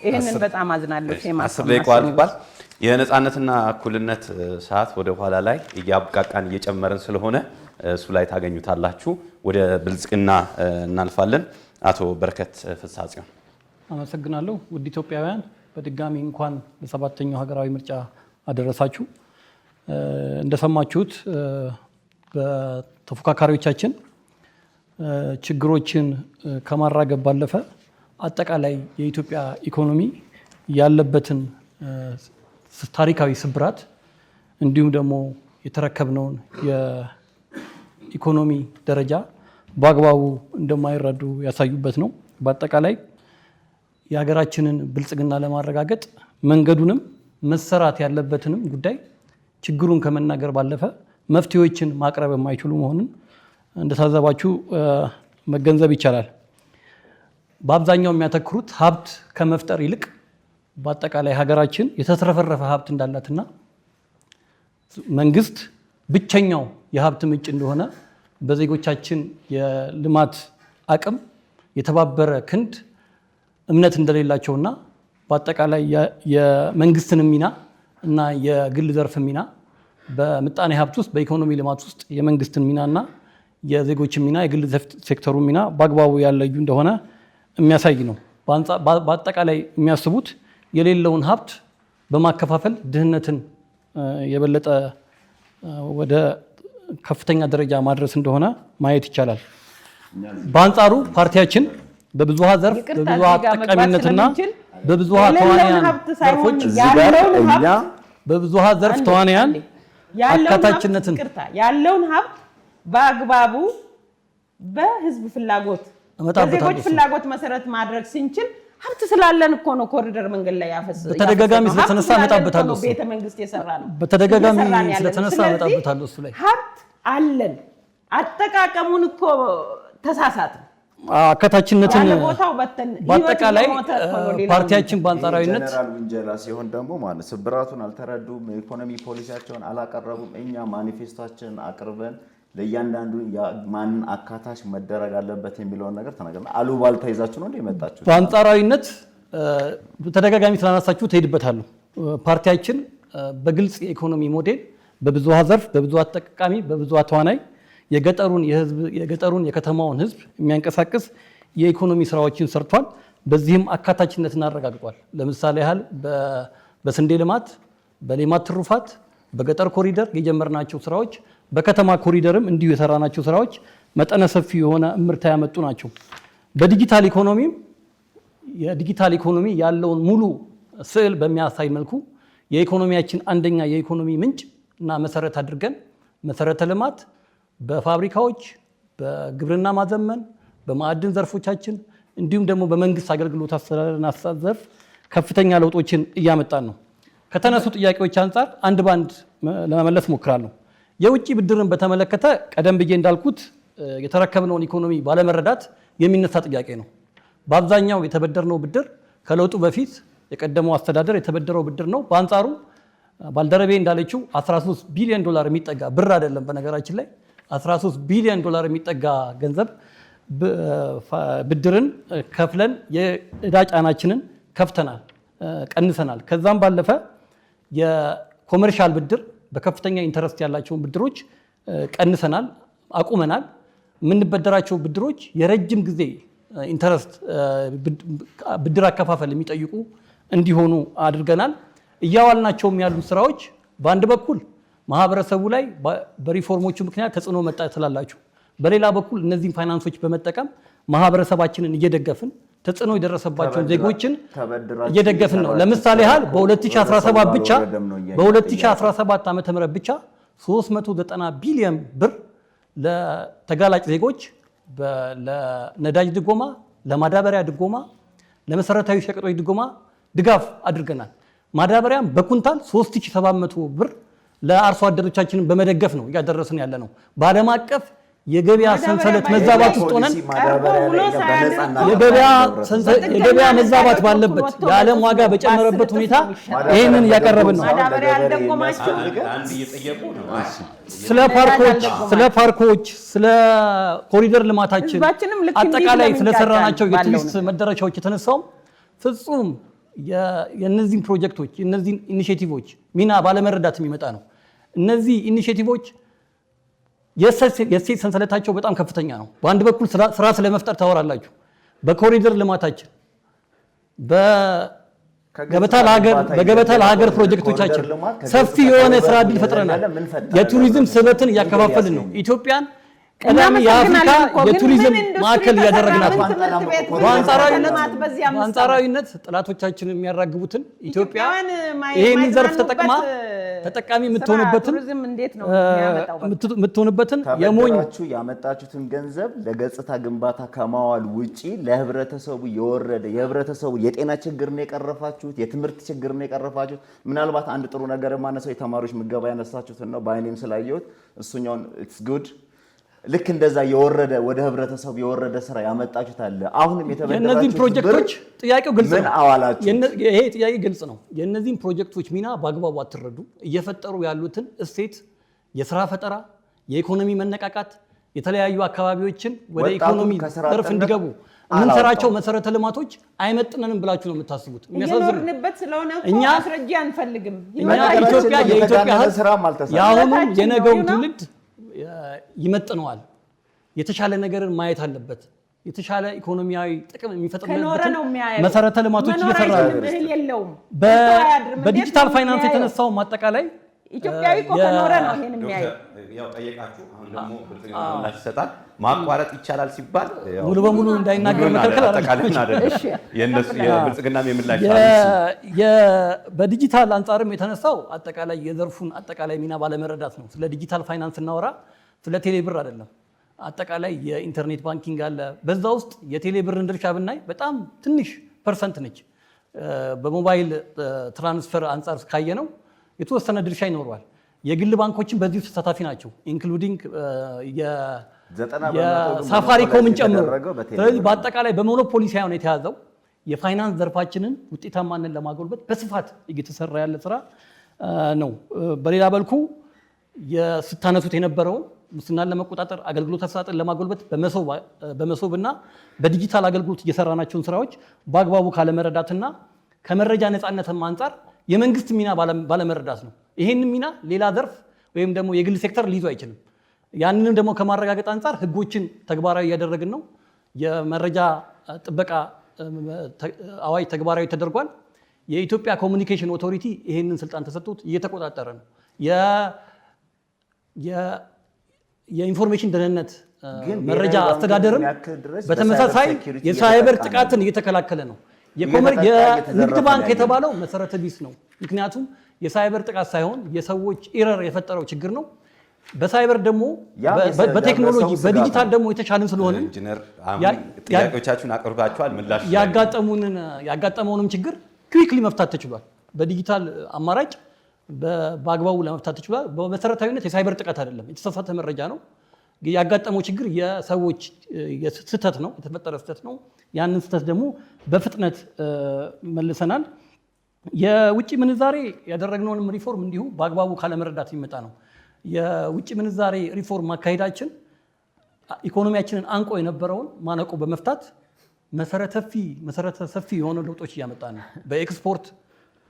ይሄንን በጣም አዝናለሁ። 10 ደቂቃ አልፏል። የነጻነትና እኩልነት ሰዓት ወደ ኋላ ላይ እያብቃቃን እየጨመረን ስለሆነ እሱ ላይ ታገኙታላችሁ። ወደ ብልጽግና እናልፋለን። አቶ በረከት ፍሳጽዮን አመሰግናለሁ። ውድ ኢትዮጵያውያን በድጋሚ እንኳን ለሰባተኛው ሀገራዊ ምርጫ አደረሳችሁ። እንደሰማችሁት በተፎካካሪዎቻችን ችግሮችን ከማራገብ ባለፈ አጠቃላይ የኢትዮጵያ ኢኮኖሚ ያለበትን ታሪካዊ ስብራት እንዲሁም ደግሞ የተረከብነውን የኢኮኖሚ ደረጃ በአግባቡ እንደማይረዱ ያሳዩበት ነው። በአጠቃላይ የሀገራችንን ብልጽግና ለማረጋገጥ መንገዱንም መሰራት ያለበትንም ጉዳይ ችግሩን ከመናገር ባለፈ መፍትሄዎችን ማቅረብ የማይችሉ መሆኑን እንደታዘባችሁ መገንዘብ ይቻላል። በአብዛኛው የሚያተክሩት ሀብት ከመፍጠር ይልቅ በአጠቃላይ ሀገራችን የተትረፈረፈ ሀብት እንዳላትና መንግስት ብቸኛው የሀብት ምንጭ እንደሆነ በዜጎቻችን የልማት አቅም የተባበረ ክንድ እምነት እንደሌላቸውና በአጠቃላይ የመንግስትን ሚና እና የግል ዘርፍ ሚና በምጣኔ ሀብት ውስጥ በኢኮኖሚ ልማት ውስጥ የመንግስትን ሚናና የዜጎችን ሚና የግል ሴክተሩ ሚና በአግባቡ ያለዩ እንደሆነ የሚያሳይ ነው። በአጠቃላይ የሚያስቡት የሌለውን ሀብት በማከፋፈል ድህነትን የበለጠ ወደ ከፍተኛ ደረጃ ማድረስ እንደሆነ ማየት ይቻላል። በአንጻሩ ፓርቲያችን በብዙሃ ዘርፍ በብዙሃ ጠቃሚነትና በብዙሃ ተዋንያን ዘርፎች በብዙሃ ዘርፍ ተዋንያን አካታችነትን ያለውን ሀብት በአግባቡ በህዝብ ፍላጎት በዜጎች ፍላጎት መሰረት ማድረግ ስንችል ሀብት ስላለን እኮ ነው ኮሪደር መንገድ ላይ ያፈሰሰ በተደጋጋሚ ስለተነሳ መጣበታለሁ። ቤተ መንግስት የሰራ ነው። በተደጋጋሚ ስለተነሳ መጣበታለሁ። እሱ ላይ ሀብት አለን፣ አጠቃቀሙን እኮ ተሳሳተ። አካታችነትን በአጠቃላይ ፓርቲያችን በአንጻራዊነት ጀነራል ውንጀላ ሲሆን ደግሞ ማለት ስብራቱን አልተረዱም፣ የኢኮኖሚ ፖሊሲያቸውን አላቀረቡም። እኛ ማኒፌስቶችን አቅርበን ለእያንዳንዱ ማንን አካታች መደረግ አለበት የሚለውን ነገር ተናገርና አሉባልታ ይዛችሁ ነው እንደመጣችሁ። በአንጻራዊነት ተደጋጋሚ ስላነሳችሁ ትሄድበታለሁ። ፓርቲያችን በግልጽ የኢኮኖሚ ሞዴል በብዙሃ ዘርፍ በብዙሃ ተጠቃሚ በብዙሃ ተዋናይ የገጠሩን የከተማውን ህዝብ የሚያንቀሳቅስ የኢኮኖሚ ስራዎችን ሰርቷል። በዚህም አካታችነትን አረጋግጧል። ለምሳሌ ያህል በስንዴ ልማት፣ በሌማት ትሩፋት፣ በገጠር ኮሪደር የጀመርናቸው ስራዎች፣ በከተማ ኮሪደርም እንዲሁ የሰራናቸው ስራዎች መጠነ ሰፊ የሆነ እምርታ ያመጡ ናቸው። በዲጂታል ኢኮኖሚም የዲጂታል ኢኮኖሚ ያለውን ሙሉ ስዕል በሚያሳይ መልኩ የኢኮኖሚያችን አንደኛ የኢኮኖሚ ምንጭ እና መሰረት አድርገን መሰረተ ልማት በፋብሪካዎች፣ በግብርና ማዘመን፣ በማዕድን ዘርፎቻችን እንዲሁም ደግሞ በመንግስት አገልግሎት አስተዳደርና አስተዳደር ዘርፍ ከፍተኛ ለውጦችን እያመጣን ነው። ከተነሱ ጥያቄዎች አንጻር አንድ ባንድ ለመመለስ ሞክራለሁ። የውጭ ብድርን በተመለከተ ቀደም ብዬ እንዳልኩት የተረከብነውን ኢኮኖሚ ባለመረዳት የሚነሳ ጥያቄ ነው። በአብዛኛው የተበደርነው ብድር ከለውጡ በፊት የቀደመው አስተዳደር የተበደረው ብድር ነው። በአንጻሩ ባልደረቤ እንዳለችው 13 ቢሊዮን ዶላር የሚጠጋ ብር አይደለም፣ በነገራችን ላይ 13 ቢሊዮን ዶላር የሚጠጋ ገንዘብ ብድርን ከፍለን የዕዳ ጫናችንን ከፍተናል፣ ቀንሰናል። ከዛም ባለፈ የኮመርሻል ብድር በከፍተኛ ኢንተረስት ያላቸውን ብድሮች ቀንሰናል፣ አቁመናል። የምንበደራቸው ብድሮች የረጅም ጊዜ ኢንተረስት ብድር አከፋፈል የሚጠይቁ እንዲሆኑ አድርገናል። እያዋልናቸውም ያሉ ስራዎች በአንድ በኩል ማህበረሰቡ ላይ በሪፎርሞቹ ምክንያት ተጽዕኖ መጣ ትላላችሁ። በሌላ በኩል እነዚህን ፋይናንሶች በመጠቀም ማህበረሰባችንን እየደገፍን ተጽዕኖ የደረሰባቸውን ዜጎችን እየደገፍን ነው። ለምሳሌ ያህል በ2017 ብቻ በ2017 ዓመተ ምህረት ብቻ 390 ቢሊዮን ብር ለተጋላጭ ዜጎች ለነዳጅ ድጎማ፣ ለማዳበሪያ ድጎማ፣ ለመሰረታዊ ሸቀጦች ድጎማ ድጋፍ አድርገናል። ማዳበሪያም በኩንታል 3700 ብር ለአርሶ አደሮቻችንን በመደገፍ ነው እያደረስን ያለ ነው። በዓለም አቀፍ የገበያ ሰንሰለት መዛባት ውስጥ ሆነን የገበያ መዛባት ባለበት የዓለም ዋጋ በጨመረበት ሁኔታ ይህንን እያቀረብን ነው። ስለ ፓርኮች፣ ስለ ኮሪደር ልማታችን አጠቃላይ ስለሰራናቸው የቱሪስት መዳረሻዎች የተነሳውም ፍጹም የእነዚህን ፕሮጀክቶች የእነዚህን ኢኒሼቲቮች ሚና ባለመረዳት የሚመጣ ነው። እነዚህ ኢኒሼቲቮች የእሴት ሰንሰለታቸው በጣም ከፍተኛ ነው። በአንድ በኩል ስራ ስለመፍጠር ታወራላችሁ። በኮሪደር ልማታችን በገበታ ለሀገር ፕሮጀክቶቻችን ሰፊ የሆነ ስራ ዕድል ፈጥረናል። የቱሪዝም ስበትን እያከፋፈልን ነው። ኢትዮጵያን ቀዳሚ የአፍሪካ የቱሪዝም ማዕከል እያደረግናት ነው። በአንጻራዊነት ጠላቶቻችን የሚያራግቡትን ኢትዮጵያ ይህንን ዘርፍ ተጠቅማ ተጠቃሚ የምትሆንበትን የሞኛችሁ ያመጣችሁትን ገንዘብ ለገጽታ ግንባታ ከማዋል ውጪ ለህብረተሰቡ የህብረተሰቡ የጤና ችግር ነው የቀረፋችሁት፣ የትምህርት ችግር ነው የቀረፋችሁት። ምናልባት አንድ ጥሩ ነገር ማነሳው የተማሪዎች ምገባ ያነሳችሁትን ነው። በአይኔም ስላየሁት እሱኛውን ኢትስ ጉድ ልክ እንደዛ የወረደ ወደ ህብረተሰቡ የወረደ ስራ ያመጣችሁት አለ። አሁንም የተበደራችሁ የነዚህ ፕሮጀክቶች ጥያቄው ግልጽ ነው። ምን አዋላችሁ? ይሄ ጥያቄ ግልጽ ነው። የነዚህን ፕሮጀክቶች ሚና በአግባቡ አትረዱ። እየፈጠሩ ያሉትን እሴት፣ የስራ ፈጠራ፣ የኢኮኖሚ መነቃቃት፣ የተለያዩ አካባቢዎችን ወደ ኢኮኖሚ ዘርፍ እንዲገቡ የምንሰራቸው መሰረተ ልማቶች አይመጥነንም ብላችሁ ነው የምታስቡት። እየኖርንበት ስለሆነ እኛ አስረጃ አንፈልግም። የኢትዮጵያ ህዝብ የአሁኑም የነገው ትውልድ ይመጥነዋል። የተሻለ ነገርን ማየት አለበት። የተሻለ ኢኮኖሚያዊ ጥቅም የሚፈጥርበትን መሰረተ ልማቶች እየሰራሉ። በዲጂታል ፋይናንስ የተነሳው ማጠቃላይ ኢትዮጵያዊ እኮ ከኖረ ነው ይሄን የሚያየው። ያው ጠየቃችሁ፣ አሁን ደግሞ ብልጽግና ምላሽ ይሰጣል። ማቋረጥ ይቻላል ሲባል ሙሉ በሙሉ እንዳይናገር መከልከል አይደለም። የነሱ የብልጽግና የምላሽ በዲጂታል አንጻርም የተነሳው አጠቃላይ የዘርፉን አጠቃላይ ሚና ባለመረዳት ነው። ስለ ዲጂታል ፋይናንስ እናወራ፣ ስለ ቴሌብር አይደለም። አጠቃላይ የኢንተርኔት ባንኪንግ አለ። በዛ ውስጥ የቴሌብርን ድርሻ ብናይ በጣም ትንሽ ፐርሰንት ነች። በሞባይል ትራንስፈር አንጻር ካየ ነው የተወሰነ ድርሻ ይኖረዋል። የግል ባንኮችን በዚህ ውስጥ ተሳታፊ ናቸው፣ ኢንክሉዲንግ የሳፋሪኮምን ጨምሮ። ስለዚህ በአጠቃላይ በሞኖፖሊ ሳይሆን የተያዘው የፋይናንስ ዘርፋችንን ውጤታማነት ለማጎልበት በስፋት እየተሰራ ያለ ስራ ነው። በሌላ መልኩ ስታነሱት የነበረውን ሙስናን ለመቆጣጠር አገልግሎት አሰጣጥን ለማጎልበት በመሶብና በዲጂታል አገልግሎት እየሰራናቸውን ስራዎች በአግባቡ ካለመረዳትና ከመረጃ ነፃነትም አንጻር የመንግስት ሚና ባለመረዳት ነው። ይሄንን ሚና ሌላ ዘርፍ ወይም ደግሞ የግል ሴክተር ሊይዙ አይችልም። ያንንም ደግሞ ከማረጋገጥ አንጻር ህጎችን ተግባራዊ እያደረግን ነው። የመረጃ ጥበቃ አዋጅ ተግባራዊ ተደርጓል። የኢትዮጵያ ኮሚኒኬሽን ኦቶሪቲ ይሄንን ስልጣን ተሰጥቶት እየተቆጣጠረ ነው። የኢንፎርሜሽን ደህንነት መረጃ አስተዳደርም በተመሳሳይ የሳይበር ጥቃትን እየተከላከለ ነው። የንግድ ባንክ የተባለው መሰረተ ቢስ ነው። ምክንያቱም የሳይበር ጥቃት ሳይሆን የሰዎች ኤረር የፈጠረው ችግር ነው። በሳይበር ደግሞ በቴክኖሎጂ በዲጂታል ደግሞ የተሻለን ስለሆነ ጥያቄዎቻችሁን አቅርባችኋል። ምላሽ ያጋጠመውንም ችግር ኩዊክሊ መፍታት ተችሏል። በዲጂታል አማራጭ በአግባቡ ለመፍታት ተችሏል። በመሰረታዊነት የሳይበር ጥቃት አይደለም፣ የተሳሳተ መረጃ ነው። ያጋጠመው ችግር የሰዎች ስህተት ነው፣ የተፈጠረ ስህተት ነው። ያንን ስህተት ደግሞ በፍጥነት መልሰናል። የውጭ ምንዛሬ ያደረግነውንም ሪፎርም እንዲሁ በአግባቡ ካለመረዳት የሚመጣ ነው። የውጭ ምንዛሬ ሪፎርም ማካሄዳችን ኢኮኖሚያችንን አንቆ የነበረውን ማነቆ በመፍታት መሰረተ ሰፊ የሆኑ ለውጦች እያመጣ ነው።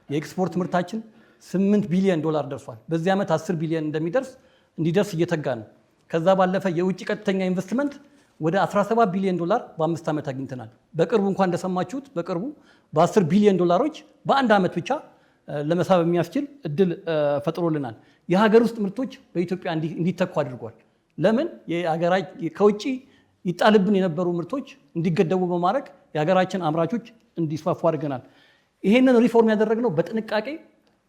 የኤክስፖርት ምርታችን $8 ቢሊዮን ደርሷል። በዚህ ዓመት 10 ቢሊዮን እንዲደርስ እየተጋ ነው። ከዛ ባለፈ የውጭ ቀጥተኛ ኢንቨስትመንት ወደ $17 ቢሊዮን በ5 ዓመት አግኝተናል። በቅርቡ እንኳን እንደሰማችሁት በቅርቡ በ10 ቢሊዮን ዶላሮች በአንድ ዓመት ብቻ ለመሳብ የሚያስችል እድል ፈጥሮልናል። የሀገር ውስጥ ምርቶች በኢትዮጵያ እንዲተኩ አድርጓል። ለምን ከውጭ ይጣልብን የነበሩ ምርቶች እንዲገደቡ በማድረግ የሀገራችን አምራቾች እንዲስፋፉ አድርገናል። ይሄንን ሪፎርም ያደረግነው በጥንቃቄ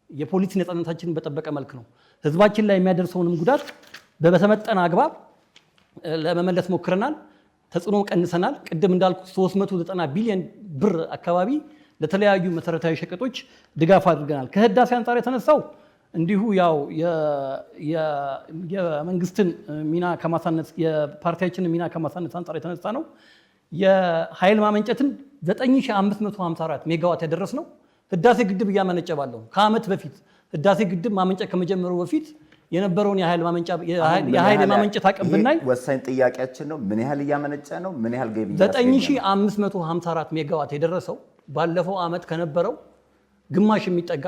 የፖሊሲ ነፃነታችንን በጠበቀ መልክ ነው። ህዝባችን ላይ የሚያደርሰውንም ጉዳት በተመጠነ አግባብ ለመመለስ ሞክረናል። ተጽዕኖ ቀንሰናል። ቅድም እንዳልኩ 390 ቢሊዮን ብር አካባቢ ለተለያዩ መሰረታዊ ሸቀጦች ድጋፍ አድርገናል። ከህዳሴ አንጻር የተነሳው እንዲሁ ያው የመንግስትን ሚና ከማሳነስ የፓርቲያችንን ሚና ከማሳነስ አንጻር የተነሳ ነው። የኃይል ማመንጨትን 9554 ሜጋዋት ያደረስነው ህዳሴ ግድብ እያመነጨ ባለው ከዓመት በፊት ህዳሴ ግድብ ማመንጨት ከመጀመሩ በፊት የነበረውን የኃይል ማመንጨት አቅም ብናይ ወሳኝ ጥያቄያችን ነው። ምን ያህል እያመነጨ ነው? ምን ያህል ገቢ 9554 ሜጋዋት የደረሰው ባለፈው ዓመት ከነበረው ግማሽ የሚጠጋ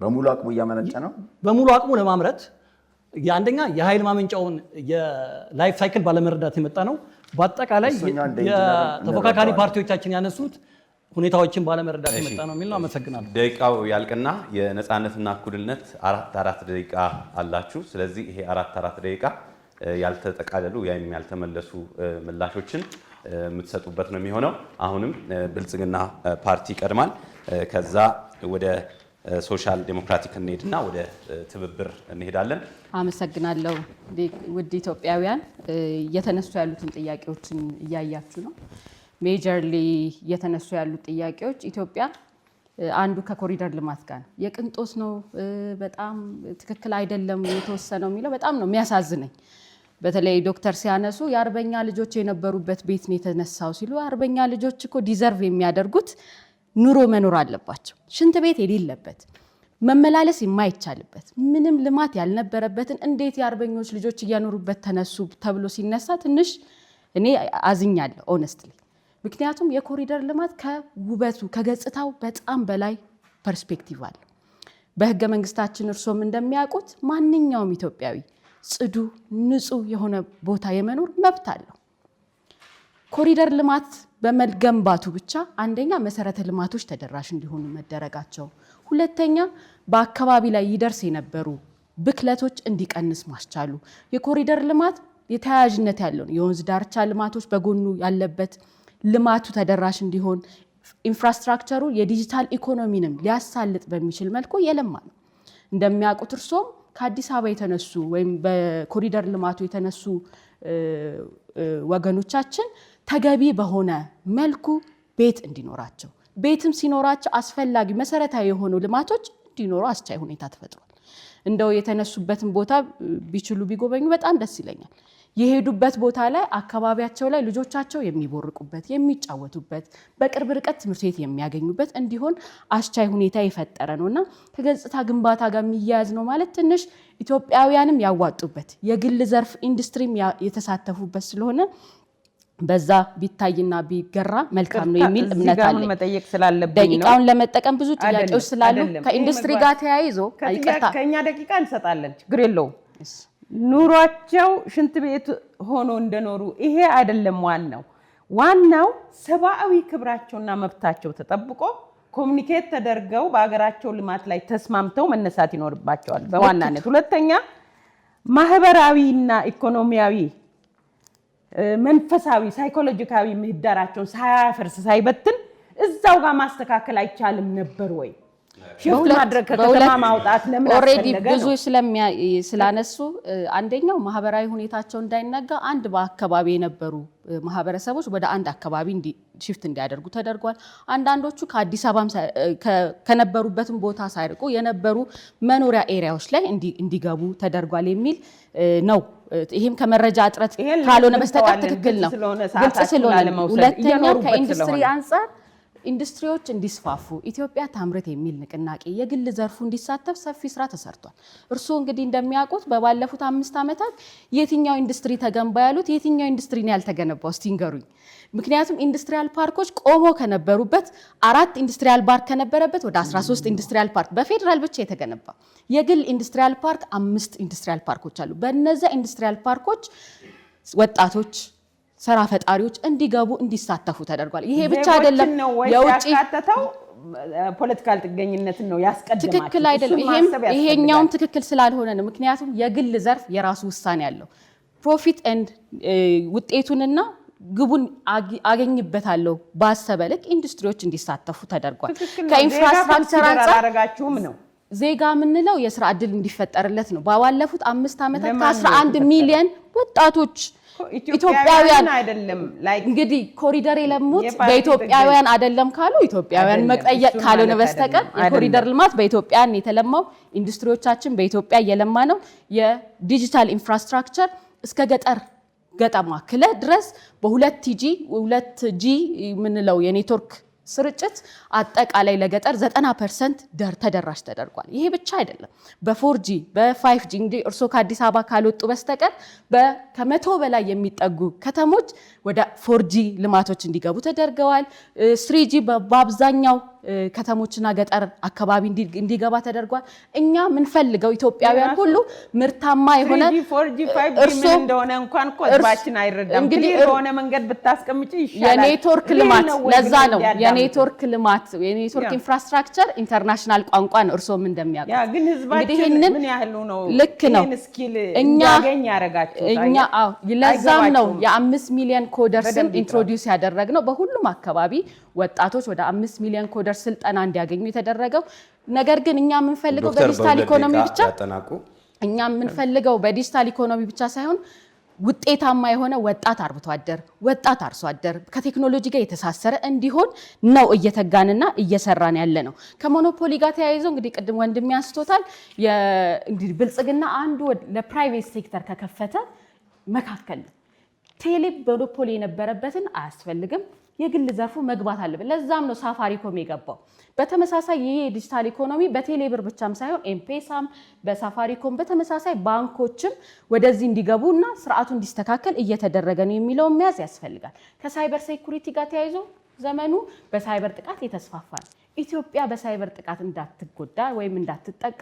በሙሉ አቅሙ እያመነጨ ነው። በሙሉ አቅሙ ለማምረት አንደኛ የኃይል ማመንጫውን የላይፍ ሳይክል ባለመረዳት የመጣ ነው። በአጠቃላይ የተፎካካሪ ፓርቲዎቻችን ያነሱት ሁኔታዎችን ባለመረዳት የመጣ ነው የሚል ነው። አመሰግናለሁ። ደቂቃው ያልቅና የነፃነትና እኩልነት 4 ደቂቃ አላችሁ። ስለዚህ ይሄ 4 ደቂቃ ያልተጠቃለሉ ወይም ያልተመለሱ ምላሾችን የምትሰጡበት ነው የሚሆነው። አሁንም ብልጽግና ፓርቲ ይቀድማል። ከዛ ወደ ሶሻል ዴሞክራቲክ እንሄድና ወደ ትብብር እንሄዳለን። አመሰግናለሁ። ውድ ኢትዮጵያውያን እየተነሱ ያሉትን ጥያቄዎችን እያያችሁ ነው። ሜጀርሊ እየተነሱ ያሉት ጥያቄዎች ኢትዮጵያ አንዱ ከኮሪደር ልማት ጋር ነው። የቅንጦት ነው፣ በጣም ትክክል አይደለም የተወሰነው የሚለው በጣም ነው የሚያሳዝነኝ። በተለይ ዶክተር ሲያነሱ የአርበኛ ልጆች የነበሩበት ቤት ነው የተነሳው ሲሉ አርበኛ ልጆች እኮ ዲዘርቭ የሚያደርጉት ኑሮ መኖር አለባቸው። ሽንት ቤት የሌለበት መመላለስ የማይቻልበት ምንም ልማት ያልነበረበትን እንዴት የአርበኞች ልጆች እያኖሩበት ተነሱ ተብሎ ሲነሳ ትንሽ እኔ አዝኛለሁ ኦነስትሊ። ምክንያቱም የኮሪደር ልማት ከውበቱ ከገጽታው በጣም በላይ ፐርስፔክቲቭ አለው። በህገ መንግስታችን እርሶም እንደሚያውቁት ማንኛውም ኢትዮጵያዊ ጽዱ ንጹህ የሆነ ቦታ የመኖር መብት አለው። ኮሪደር ልማት በመገንባቱ ብቻ አንደኛ መሰረተ ልማቶች ተደራሽ እንዲሆኑ መደረጋቸው፣ ሁለተኛ በአካባቢ ላይ ይደርስ የነበሩ ብክለቶች እንዲቀንስ ማስቻሉ፣ የኮሪደር ልማት የተያያዥነት ያለው የወንዝ ዳርቻ ልማቶች በጎኑ ያለበት ልማቱ ተደራሽ እንዲሆን ኢንፍራስትራክቸሩ የዲጂታል ኢኮኖሚንም ሊያሳልጥ በሚችል መልኩ የለማ ነው። እንደሚያውቁት እርሶም ከአዲስ አበባ የተነሱ ወይም በኮሪደር ልማቱ የተነሱ ወገኖቻችን ተገቢ በሆነ መልኩ ቤት እንዲኖራቸው ቤትም ሲኖራቸው አስፈላጊ መሰረታዊ የሆኑ ልማቶች እንዲኖሩ አስቻይ ሁኔታ ተፈጥሯል። እንደው የተነሱበትን ቦታ ቢችሉ ቢጎበኙ በጣም ደስ ይለኛል። የሄዱበት ቦታ ላይ አካባቢያቸው ላይ ልጆቻቸው የሚቦርቁበት የሚጫወቱበት በቅርብ ርቀት ትምህርት ቤት የሚያገኙበት እንዲሆን አስቻይ ሁኔታ የፈጠረ ነውና ከገጽታ ግንባታ ጋር የሚያያዝ ነው ማለት ትንሽ ኢትዮጵያውያንም ያዋጡበት የግል ዘርፍ ኢንዱስትሪም የተሳተፉበት ስለሆነ በዛ ቢታይና ቢገራ መልካም ነው የሚል እምነት አለኝ። መጠየቅ ስላለብኝ ነው። ደቂቃውን ለመጠቀም ብዙ ጥያቄዎች ስላሉ ከኢንዱስትሪ ጋር ተያይዞ ከኛ ደቂቃ እንሰጣለን፣ ችግር የለውም። ኑሯቸው ሽንት ቤት ሆኖ እንደኖሩ ይሄ አይደለም ዋናው ሰብአዊ ክብራቸውና መብታቸው ተጠብቆ ኮሚኒኬት ተደርገው በአገራቸው ልማት ላይ ተስማምተው መነሳት ይኖርባቸዋል በዋናነት። ሁለተኛ ማህበራዊና ኢኮኖሚያዊ መንፈሳዊ ሳይኮሎጂካዊ ምህዳራቸውን ሳያፈርስ ሳይበትን እዛው ጋር ማስተካከል አይቻልም ነበር ወይ? ሽፍት ማድረግ ከተማ ማውጣት ለምን አስፈለገ? ብዙ ስላነሱ አንደኛው ማህበራዊ ሁኔታቸው እንዳይነጋ አንድ በአካባቢ የነበሩ ማህበረሰቦች ወደ አንድ አካባቢ ሽፍት እንዲያደርጉ ተደርጓል። አንዳንዶቹ ከአዲስ አበባ ከነበሩበትም ቦታ ሳይርቁ የነበሩ መኖሪያ ኤሪያዎች ላይ እንዲገቡ ተደርጓል የሚል ነው። ይሄም ከመረጃ እጥረት ካልሆነ በስተቀር ትክክል ነው፣ ግልጽ ስለሆነ። ሁለተኛ ከኢንዱስትሪ አንጻር ኢንዱስትሪዎች እንዲስፋፉ ኢትዮጵያ ታምርት የሚል ንቅናቄ የግል ዘርፉ እንዲሳተፍ ሰፊ ስራ ተሰርቷል። እርስዎ እንግዲህ እንደሚያውቁት በባለፉት 5 ዓመታት የትኛው ኢንዱስትሪ ተገንባ ያሉት የትኛው ኢንዱስትሪ ነው ያልተገነባው? እስቲ ንገሩኝ። ምክንያቱም ኢንዱስትሪያል ፓርኮች ቆሞ ከነበሩበት 4 ኢንዱስትሪያል ፓርክ ከነበረበት ወደ 13 ኢንዱስትሪያል ፓርክ በፌደራል ብቻ የተገነባ የግል ኢንዱስትሪያል ፓርክ 5 ኢንዱስትሪያል ፓርኮች አሉ። በእነዚያ ኢንዱስትሪያል ፓርኮች ወጣቶች ስራ ፈጣሪዎች እንዲገቡ እንዲሳተፉ ተደርጓል። ይሄ ብቻ አይደለም። የውጭ ፖለቲካል ጥገኝነትን ነው ያስቀድማችሁ። ትክክል አይደለም። ይሄኛውም ትክክል ስላልሆነ ነው። ምክንያቱም የግል ዘርፍ የራሱ ውሳኔ አለው። ፕሮፊት ኤንድ ውጤቱንና ግቡን አገኝበታለሁ ባሰበ ልክ ኢንዱስትሪዎች እንዲሳተፉ ተደርጓል። ከኢንፍራስትራክቸር አንፃር አረጋችሁም ነው ዜጋ የምንለው የስራ ዕድል እንዲፈጠርለት ነው። ባለፉት 5 ዓመታት ከ11 ሚሊዮን ወጣቶች ኢትዮጵያውያን አይደለም እንግዲህ ኮሪደር የለሙት በኢትዮጵያውያን አይደለም ካሉ ኢትዮጵያውያን መጠየቅ ካልሆነ በስተቀር የኮሪደር ልማት በኢትዮጵያን የተለማው ኢንዱስትሪዎቻችን በኢትዮጵያ እየለማ ነው። የዲጂታል ኢንፍራስትራክቸር እስከ ገጠር ገጠማ ክለ ድረስ በ2G የምንለው የኔትወርክ ስርጭት አጠቃላይ ለገጠር 90% ተደራሽ ተደርጓል። ይሄ ብቻ አይደለም። በ4G በ5G እንግዲህ እርሶ ከአዲስ አበባ ካልወጡ በስተቀር ከ100 በላይ የሚጠጉ ከተሞች ወደ 4G ልማቶች እንዲገቡ ተደርገዋል። 3G በአብዛኛው ከተሞችና ገጠር አካባቢ እንዲገባ ተደርጓል። እኛ የምንፈልገው ኢትዮጵያውያን ሁሉ ምርታማ የሆነ 4G 5G ምን እንደሆነ እንኳን ህዝባችን አይረዳም። እንግዲህ የሆነ መንገድ ብታስቀምጪ ይሻላል። የኔትወርክ ልማት ለዛ ነው የኔትወርክ ልማት የኔትወርክ ኢንፍራስትራክቸር ኢንተርናሽናል ቋንቋ ነው። እርሶም እንደሚያውቁት ያ ግን ህዝባችን ምን ያህል ነው ልክ ነው እንዲያገኝ ያረጋቸው እኛ ለዛም ነው የ5 ሚሊዮን ኮደርስን ኢንትሮዲዩስ ያደረግነው በሁሉም አካባቢ ወጣቶች ወደ 5 ሚሊዮን ኮደር ስልጠና እንዲያገኙ የተደረገው። ነገር ግን እኛ የምንፈልገው በዲጂታል ኢኮኖሚ ብቻ ሳይሆን ውጤታማ የሆነ ወጣት አርብቶ አደር፣ ወጣት አርሶ አደር ከቴክኖሎጂ ጋር የተሳሰረ እንዲሆን ነው እየተጋንና እየሰራን ያለ ነው። ከሞኖፖሊ ጋር ተያይዞ እንግዲህ ቅድም ወንድም ያስቶታል። እንግዲህ ብልጽግና አንዱ ለፕራይቬት ሴክተር ከከፈተ መካከል ነው። ቴሌ ሞኖፖሊ የነበረበትን አያስፈልግም፣ የግል ዘርፉ መግባት አለበት። ለዛም ነው ሳፋሪኮም የገባው። በተመሳሳይ ይሄ ዲጂታል ኢኮኖሚ በቴሌ ብር ብቻም ሳይሆን ኤምፔሳም በሳፋሪኮም በተመሳሳይ ባንኮችም ወደዚህ እንዲገቡና ስርዓቱ እንዲስተካከል እየተደረገ ነው የሚለውን መያዝ ያስፈልጋል። ከሳይበር ሴኩሪቲ ጋር ተያይዞ ዘመኑ በሳይበር ጥቃት የተስፋፋ ነው። ኢትዮጵያ በሳይበር ጥቃት እንዳትጎዳ ወይም እንዳትጠቃ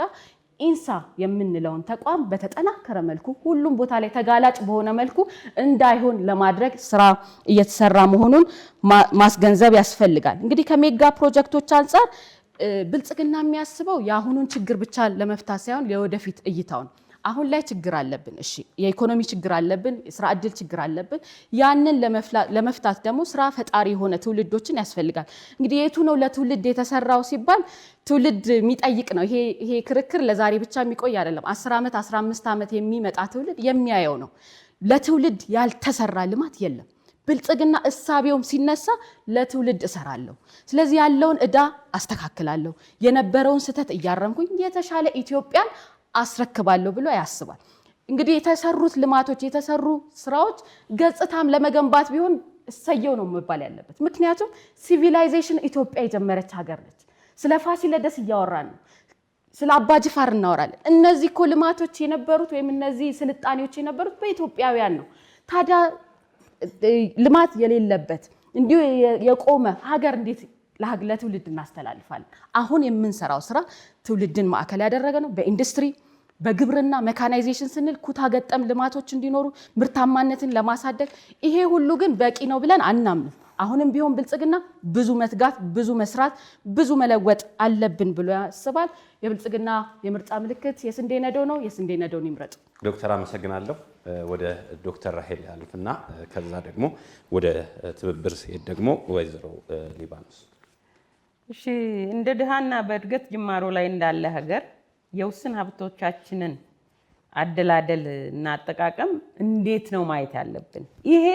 ኢንሳ የምንለውን ተቋም በተጠናከረ መልኩ ሁሉም ቦታ ላይ ተጋላጭ በሆነ መልኩ እንዳይሆን ለማድረግ ስራ እየተሰራ መሆኑን ማስገንዘብ ያስፈልጋል። እንግዲህ ከሜጋ ፕሮጀክቶች አንፃር ብልጽግና የሚያስበው የአሁኑን ችግር ብቻ ለመፍታት ሳይሆን የወደፊት እይታውን አሁን ላይ ችግር አለብን። እሺ የኢኮኖሚ ችግር አለብን፣ የስራ ዕድል ችግር አለብን። ያንን ለመፍታት ደግሞ ስራ ፈጣሪ የሆነ ትውልዶችን ያስፈልጋል። እንግዲህ የቱ ነው ለትውልድ የተሰራው ሲባል ትውልድ የሚጠይቅ ነው። ይሄ ክርክር ለዛሬ ብቻ የሚቆይ አይደለም። 10 ዓመት 15 ዓመት የሚመጣ ትውልድ የሚያየው ነው። ለትውልድ ያልተሰራ ልማት የለም። ብልጽግና እሳቤውም ሲነሳ ለትውልድ እሰራለሁ፣ ስለዚህ ያለውን ዕዳ አስተካክላለሁ፣ የነበረውን ስህተት እያረምኩኝ የተሻለ ኢትዮጵያን አስረክባለሁ ብሎ ያስባል። እንግዲህ የተሰሩት ልማቶች የተሰሩ ስራዎች ገጽታም ለመገንባት ቢሆን እሰየው ነው መባል ያለበት። ምክንያቱም ሲቪላይዜሽን ኢትዮጵያ የጀመረች ሀገር ነች። ስለ ፋሲለደስ እያወራን ነው፣ ስለ አባጅፋር እናወራለን። እነዚህ እኮ ልማቶች የነበሩት ወይም እነዚህ ስልጣኔዎች የነበሩት በኢትዮጵያውያን ነው። ታዲያ ልማት የሌለበት እንዲሁ የቆመ ሀገር እንዴት ለትውልድ እናስተላልፋለን? አሁን የምንሰራው ስራ ትውልድን ማዕከል ያደረገ ነው። በኢንዱስትሪ በግብርና ሜካናይዜሽን ስንል ኩታ ገጠም ልማቶች እንዲኖሩ ምርታማነትን ለማሳደግ ይሄ ሁሉ ግን በቂ ነው ብለን አናምንም። አሁንም ቢሆን ብልጽግና ብዙ መትጋት፣ ብዙ መስራት፣ ብዙ መለወጥ አለብን ብሎ ያስባል። የብልጽግና የምርጫ ምልክት የስንዴ ነዶ ነው። የስንዴ ነዶን ይምረጡ። ዶክተር አመሰግናለሁ። ወደ ዶክተር ራሄል ያልፍና ከዛ ደግሞ ወደ ትብብር ሲሄድ ደግሞ ወይዘሮ ሊባኖስ። እሺ እንደ ድሃና በእድገት ጅማሮ ላይ እንዳለ ሀገር የውስን ሀብቶቻችንን አደላደል እና አጠቃቀም እንዴት ነው ማየት ያለብን? ይሄ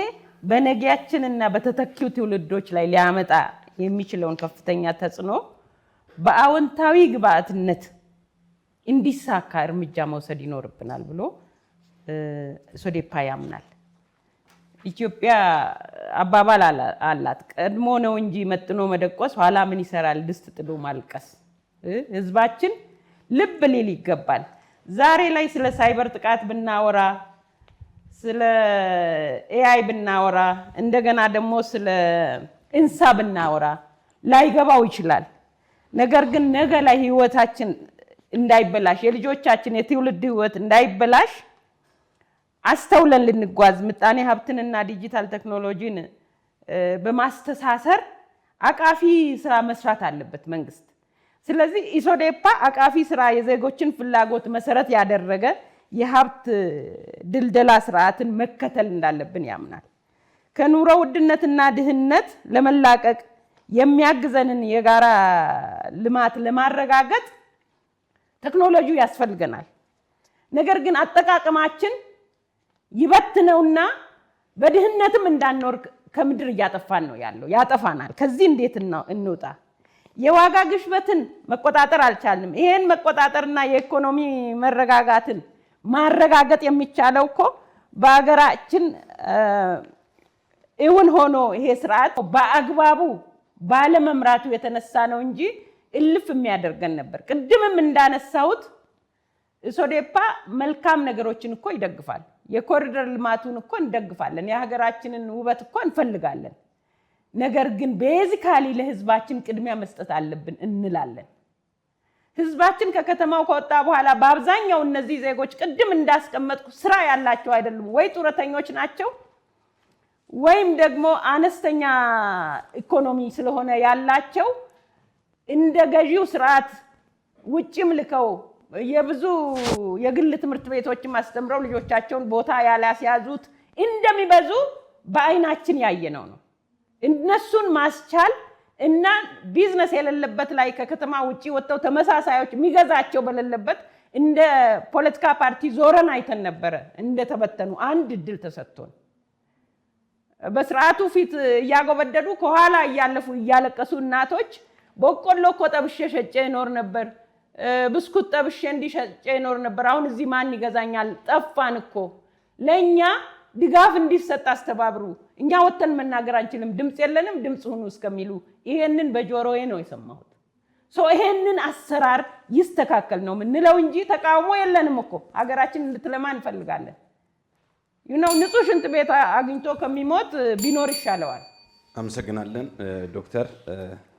በነገያችንና በተተኪው ትውልዶች ላይ ሊያመጣ የሚችለውን ከፍተኛ ተጽዕኖ በአዎንታዊ ግብአትነት እንዲሳካ እርምጃ መውሰድ ይኖርብናል ብሎ ሶዴፓ ያምናል። ኢትዮጵያ አባባል አላት፣ ቀድሞ ነው እንጂ መጥኖ መደቆስ ኋላ ምን ይሰራል ድስት ጥዶ ማልቀስ። ህዝባችን ልብ ሊል ይገባል። ዛሬ ላይ ስለ ሳይበር ጥቃት ብናወራ፣ ስለ ኤአይ ብናወራ፣ እንደገና ደግሞ ስለ እንሳ ብናወራ ላይገባው ይችላል። ነገር ግን ነገ ላይ ህይወታችን እንዳይበላሽ፣ የልጆቻችን የትውልድ ህይወት እንዳይበላሽ አስተውለን ልንጓዝ ምጣኔ ሀብትንና ዲጂታል ቴክኖሎጂን በማስተሳሰር አቃፊ ስራ መስራት አለበት መንግስት። ስለዚህ ኢሶዴፓ አቃፊ ስራ የዜጎችን ፍላጎት መሰረት ያደረገ የሀብት ድልደላ ስርዓትን መከተል እንዳለብን ያምናል። ከኑሮ ውድነትና ድህነት ለመላቀቅ የሚያግዘንን የጋራ ልማት ለማረጋገጥ ቴክኖሎጂ ያስፈልገናል። ነገር ግን አጠቃቀማችን ይበትነውና በድህነትም እንዳንኖር ከምድር እያጠፋን ነው ያለው፣ ያጠፋናል። ከዚህ እንዴት እንውጣ? የዋጋ ግሽበትን መቆጣጠር አልቻልንም። ይሄን መቆጣጠርና የኢኮኖሚ መረጋጋትን ማረጋገጥ የሚቻለው እኮ በአገራችን እውን ሆኖ ይሄ ስርዓት በአግባቡ ባለመምራቱ የተነሳ ነው እንጂ እልፍ የሚያደርገን ነበር። ቅድምም እንዳነሳሁት ኢሶዴፓ መልካም ነገሮችን እኮ ይደግፋል። የኮሪደር ልማቱን እኮ እንደግፋለን። የሀገራችንን ውበት እኮ እንፈልጋለን። ነገር ግን ቤዚካሊ ለህዝባችን ቅድሚያ መስጠት አለብን እንላለን። ህዝባችን ከከተማው ከወጣ በኋላ በአብዛኛው እነዚህ ዜጎች ቅድም እንዳስቀመጥኩ ስራ ያላቸው አይደሉም። ወይ ጡረተኞች ናቸው ወይም ደግሞ አነስተኛ ኢኮኖሚ ስለሆነ ያላቸው እንደ ገዢው ስርዓት ውጭም ልከው የብዙ የግል ትምህርት ቤቶችም አስተምረው ልጆቻቸውን ቦታ ያላስያዙት እንደሚበዙ በአይናችን ያየነው ነው። እነሱን ማስቻል እና ቢዝነስ የሌለበት ላይ ከከተማ ውጪ ወጥተው ተመሳሳዮች የሚገዛቸው በሌለበት እንደ ፖለቲካ ፓርቲ ዞረን አይተን ነበረ። እንደተበተኑ አንድ እድል ተሰጥቶን በስርዓቱ ፊት እያጎበደዱ ከኋላ እያለፉ እያለቀሱ እናቶች በቆሎ እኮ ጠብሼ ሸጬ ይኖር ነበር፣ ብስኩት ጠብሼ እንዲሸጬ ይኖር ነበር፣ አሁን እዚህ ማን ይገዛኛል? ጠፋን እኮ። ለኛ ድጋፍ እንዲሰጥ አስተባብሩ፣ እኛ ወተን መናገር አንችልም፣ ድምጽ የለንም፣ ድምጽ ሁኑ እስከሚሉ ይሄንን በጆሮዬ ነው የሰማሁት። ይሄንን አሰራር ይስተካከል ነው ምንለው እንጂ ተቃውሞ የለንም እኮ። ሀገራችን እንድትለማ እንፈልጋለን። ንጹህ ሽንት ቤት አግኝቶ ከሚሞት ቢኖር ይሻለዋል። አመሰግናለን ዶክተር።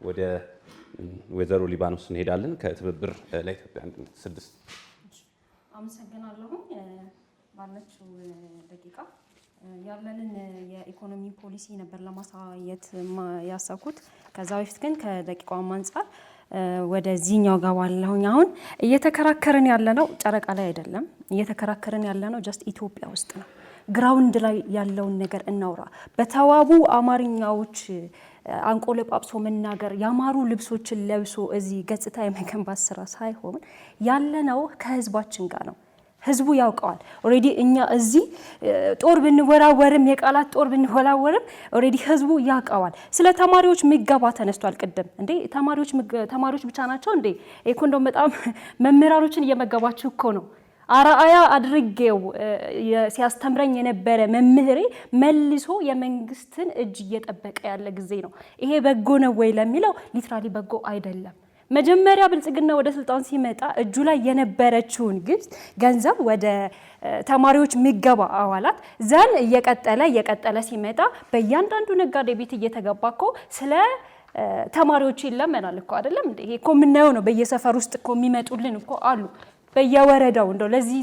ወደ ወይዘሮ ሊባኖስ እንሄዳለን። ከትብብር ለኢትዮጵያ አንድነት 6 አመሰግናለሁ። ባለችው ደቂቃ ያለንን የኢኮኖሚ ፖሊሲ ነበር ለማሳየት ያሳኩት። ከዛ በፊት ግን ከደቂቃው አንፃር ወደዚህኛው ገባለሁኝ። አሁን እየተከራከርን ያለነው ጨረቃ ላይ አይደለም። እየተከራከርን ያለነው ጀስት ኢትዮጵያ ውስጥ ነው። ግራውንድ ላይ ያለውን ነገር እናውራ። በተዋቡ አማርኛዎች አንቆለጳጵሶ መናገር፣ ያማሩ ልብሶችን ለብሶ እዚህ ገጽታ የመገንባት ስራ ሳይሆን ያለነው ከህዝባችን ጋር ነው። ህዝቡ ያውቀዋል። ኦሬዲ እኛ እዚህ ጦር ብንወራወርም የቃላት ጦር ብንወራወርም ኦሬዲ ህዝቡ ያውቀዋል። ስለ ተማሪዎች ምገባ ተነስቷል። ቅድም እንዴ ተማሪዎች ብቻ ናቸው እንዴ? ኢኮኖሚ በጣም መምህራኖችን እየመገባችሁ እኮ ነው። አራአያ አድርጌው ሲያስተምረኝ የነበረ መምህሬ መልሶ የመንግስትን እጅ እየጠበቀ ያለ ጊዜ ነው። ይሄ በጎ ነው ወይ ለሚለው ሊትራሊ በጎ አይደለም። መጀመሪያ ብልጽግና ወደ ስልጣን ሲመጣ እጁ ላይ የነበረችውን ገንዘብ ወደ ተማሪዎች ምገባ አዋላት ዘን እየቀጠለ ሲመጣ በእያንዳንዱ ነጋዴ ቤት እየተገባ እኮ ስለ ተማሪዎች ይለመናል እኮ አይደለም እንዴ? ይሄ እኮ የምናየው ነው። በየሰፈር ውስጥ እኮ የሚመጡልን እኮ አሉ። በየወረዳው እንደው ለዚህ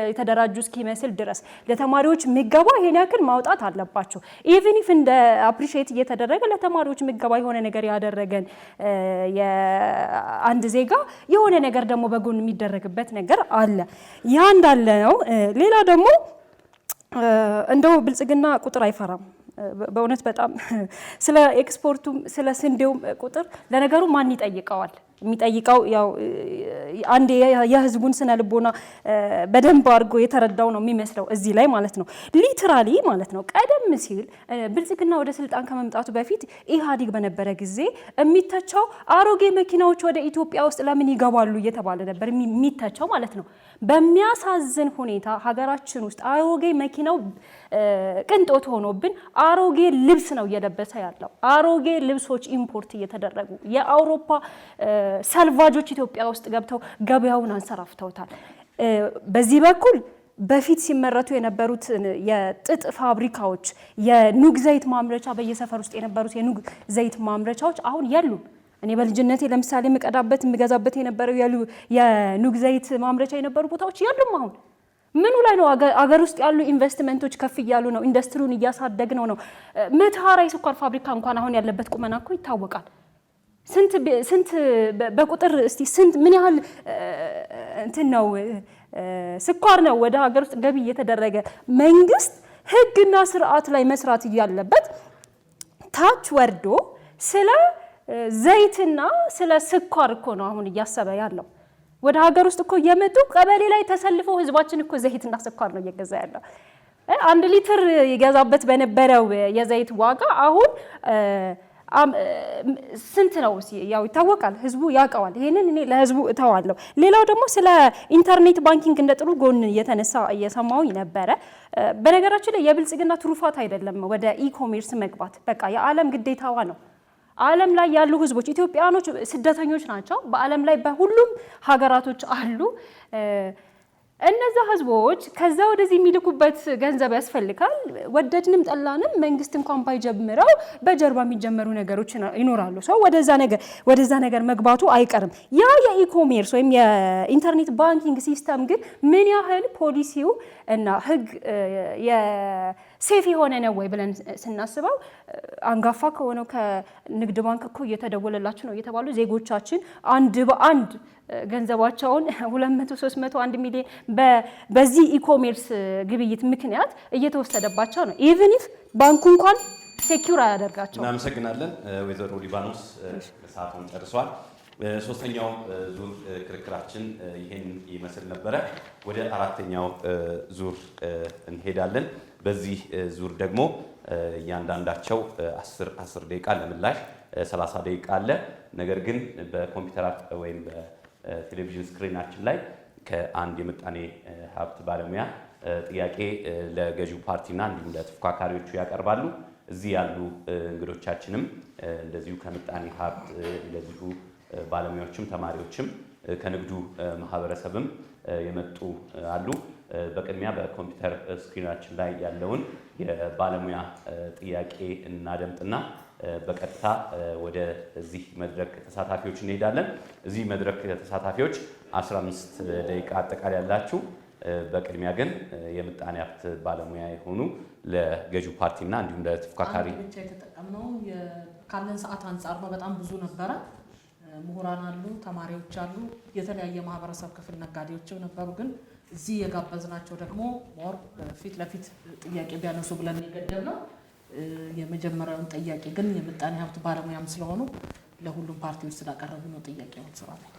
የተደራጁ እስኪመስል ድረስ ለተማሪዎች ምገባ ይሄን ያክል ማውጣት አለባቸው። ኢቭን ኢፍ እንደ አፕሪሺየት እየተደረገ ለተማሪዎች ምገባ የሆነ ነገር ያደረገን የአንድ ዜጋ የሆነ ነገር ደግሞ በጎን የሚደረግበት ነገር አለ። ያ እንዳለ ነው። ሌላ ደግሞ እንደው ብልጽግና ቁጥር አይፈራም። በእውነት በጣም ስለ ኤክስፖርቱም ስለ ስንዴውም ቁጥር ለነገሩ ማን ይጠይቀዋል? የሚጠይቀው ያው አንድ የህዝቡን ስነ ልቦና በደንብ አድርጎ የተረዳው ነው የሚመስለው እዚህ ላይ ማለት ነው። ሊትራሊ ማለት ነው። ቀደም ሲል ብልጽግና ወደ ስልጣን ከመምጣቱ በፊት ኢህአዴግ በነበረ ጊዜ የሚተቸው አሮጌ መኪናዎች ወደ ኢትዮጵያ ውስጥ ለምን ይገባሉ እየተባለ ነበር የሚተቸው ማለት ነው። በሚያሳዝን ሁኔታ ሀገራችን ውስጥ አሮጌ መኪናው ቅንጦት ሆኖብን አሮጌ ልብስ ነው እየለበሰ ያለው። አሮጌ ልብሶች ኢምፖርት እየተደረጉ የአውሮፓ ሰልቫጆች ኢትዮጵያ ውስጥ ገብተው ገበያውን አንሰራፍተውታል። በዚህ በኩል በፊት ሲመረቱ የነበሩት የጥጥ ፋብሪካዎች፣ የኑግ ዘይት ማምረቻ በየሰፈር ውስጥ የነበሩት የኑግ ዘይት ማምረቻዎች አሁን የሉም። እኔ በልጅነቴ ለምሳሌ የምቀዳበት የምገዛበት የነበረው የኑግ ዘይት ማምረቻ የነበሩ ቦታዎች የሉም አሁን። ምኑ ላይ ነው? አገር ውስጥ ያሉ ኢንቨስትመንቶች ከፍ እያሉ ነው። ኢንዱስትሪውን እያሳደግነው ነው። መተሃራ የስኳር ፋብሪካ እንኳን አሁን ያለበት ቁመና እኮ ይታወቃል። ስንት በቁጥር እስቲ ስንት ምን ያህል እንትን ነው ስኳር ነው ወደ ሀገር ውስጥ ገቢ እየተደረገ መንግስት ህግና ስርዓት ላይ መስራት እያለበት ታች ወርዶ ስለ ዘይትና ስለ ስኳር እኮ ነው አሁን እያሰበ ያለው። ወደ ሀገር ውስጥ እኮ እየመጡ ቀበሌ ላይ ተሰልፈው ህዝባችን እኮ ዘይትና ስኳር ነው እየገዛ ያለው። 1 ሊትር ይገዛበት በነበረው የዘይት ዋጋ አሁን ስንት ነው? ያው ይታወቃል፣ ህዝቡ ያውቀዋል። ይሄንን እኔ ለህዝቡ እተዋለሁ። ሌላው ደግሞ ስለ ኢንተርኔት ባንኪንግ እንደ ጥሩ ጎን እየተነሳ እየሰማው ነበረ። በነገራችን ላይ የብልጽግና ትሩፋት አይደለም ወደ ኢኮሜርስ መግባት፣ በቃ የዓለም ግዴታዋ ነው። ዓለም ላይ ያሉ ህዝቦች ኢትዮጵያኖች ስደተኞች ናቸው። በዓለም ላይ በሁሉም ሀገራቶች አሉ። እነዛ ህዝቦች ከዛ ወደዚህ የሚልኩበት ገንዘብ ያስፈልጋል። ወደድንም ጠላንም መንግስት እንኳን ባይጀምረው በጀርባ የሚጀመሩ ነገሮች ይኖራሉ። ሰው ወደዛ ነገር መግባቱ አይቀርም። ያ የኢኮሜርስ ወይም የኢንተርኔት ባንኪንግ ሲስተም ግን ምን ያህል ፖሊሲው እና ህግ ሴፍ የሆነ ነው ወይ ብለን ስናስበው አንጋፋ ከሆነው ከንግድ ባንክ እኮ እየተደወለላችሁ ነው እየተባሉ ዜጎቻችን አንድ በአንድ ገንዘባቸውን 200 300 1 ሚሊዮን በዚህ ኢኮሜርስ ግብይት ምክንያት እየተወሰደባቸው ነው። ኢቭን ኢፍ ባንኩ እንኳን ሴኩር አያደርጋቸው። እናመሰግናለን። ወይዘሮ ሊባኖስ ሰዓቱን ጨርሷል። ሶስተኛው ዙር ክርክራችን ይሄን ይመስል ነበረ። ወደ አራተኛው ዙር እንሄዳለን። በዚህ ዙር ደግሞ እያንዳንዳቸው 10 ደቂቃ ለምላሽ 30 ደቂቃ አለ። ነገር ግን በኮምፒውተር ወይም በቴሌቪዥን ስክሪናችን ላይ ከአንድ የምጣኔ ሀብት ባለሙያ ጥያቄ ለገዢው ፓርቲና እንዲሁም ለተፎካካሪዎቹ ያቀርባሉ። እዚህ ያሉ እንግዶቻችንም እንደዚሁ ከምጣኔ ሀብት እንደዚሁ ባለሙያዎችም ተማሪዎችም ከንግዱ ማህበረሰብም የመጡ አሉ። በቅድሚያ በኮምፒውተር ስክሪናችን ላይ ያለውን የባለሙያ ጥያቄ እናደምጥና በቀጥታ ወደ እዚህ መድረክ ተሳታፊዎች እንሄዳለን። እዚህ መድረክ ተሳታፊዎች 15 ደቂቃ አጠቃላይ ያላችሁ። በቅድሚያ ግን የምጣኔ ሀብት ባለሙያ የሆኑ ለገዢው ፓርቲና እንዲሁም ለተፎካካሪ ብቻ የተጠቀምነው ካለን ሰዓት አንጻር ነው። በጣም ብዙ ነበረ። ምሁራን አሉ፣ ተማሪዎች አሉ፣ የተለያየ ማህበረሰብ ክፍል ነጋዴዎችም ነበሩ። ግን እዚህ የጋበዝናቸው ደግሞ ሞር ፊት ለፊት ጥያቄ ቢያነሱ ብለን የገደብነው የመጀመሪያውን ጥያቄ ግን የምጣኔ ሀብት ባለሙያም ስለሆኑ ለሁሉም ፓርቲዎች ስላቀረቡ ነው ጥያቄውን ስራ ላይ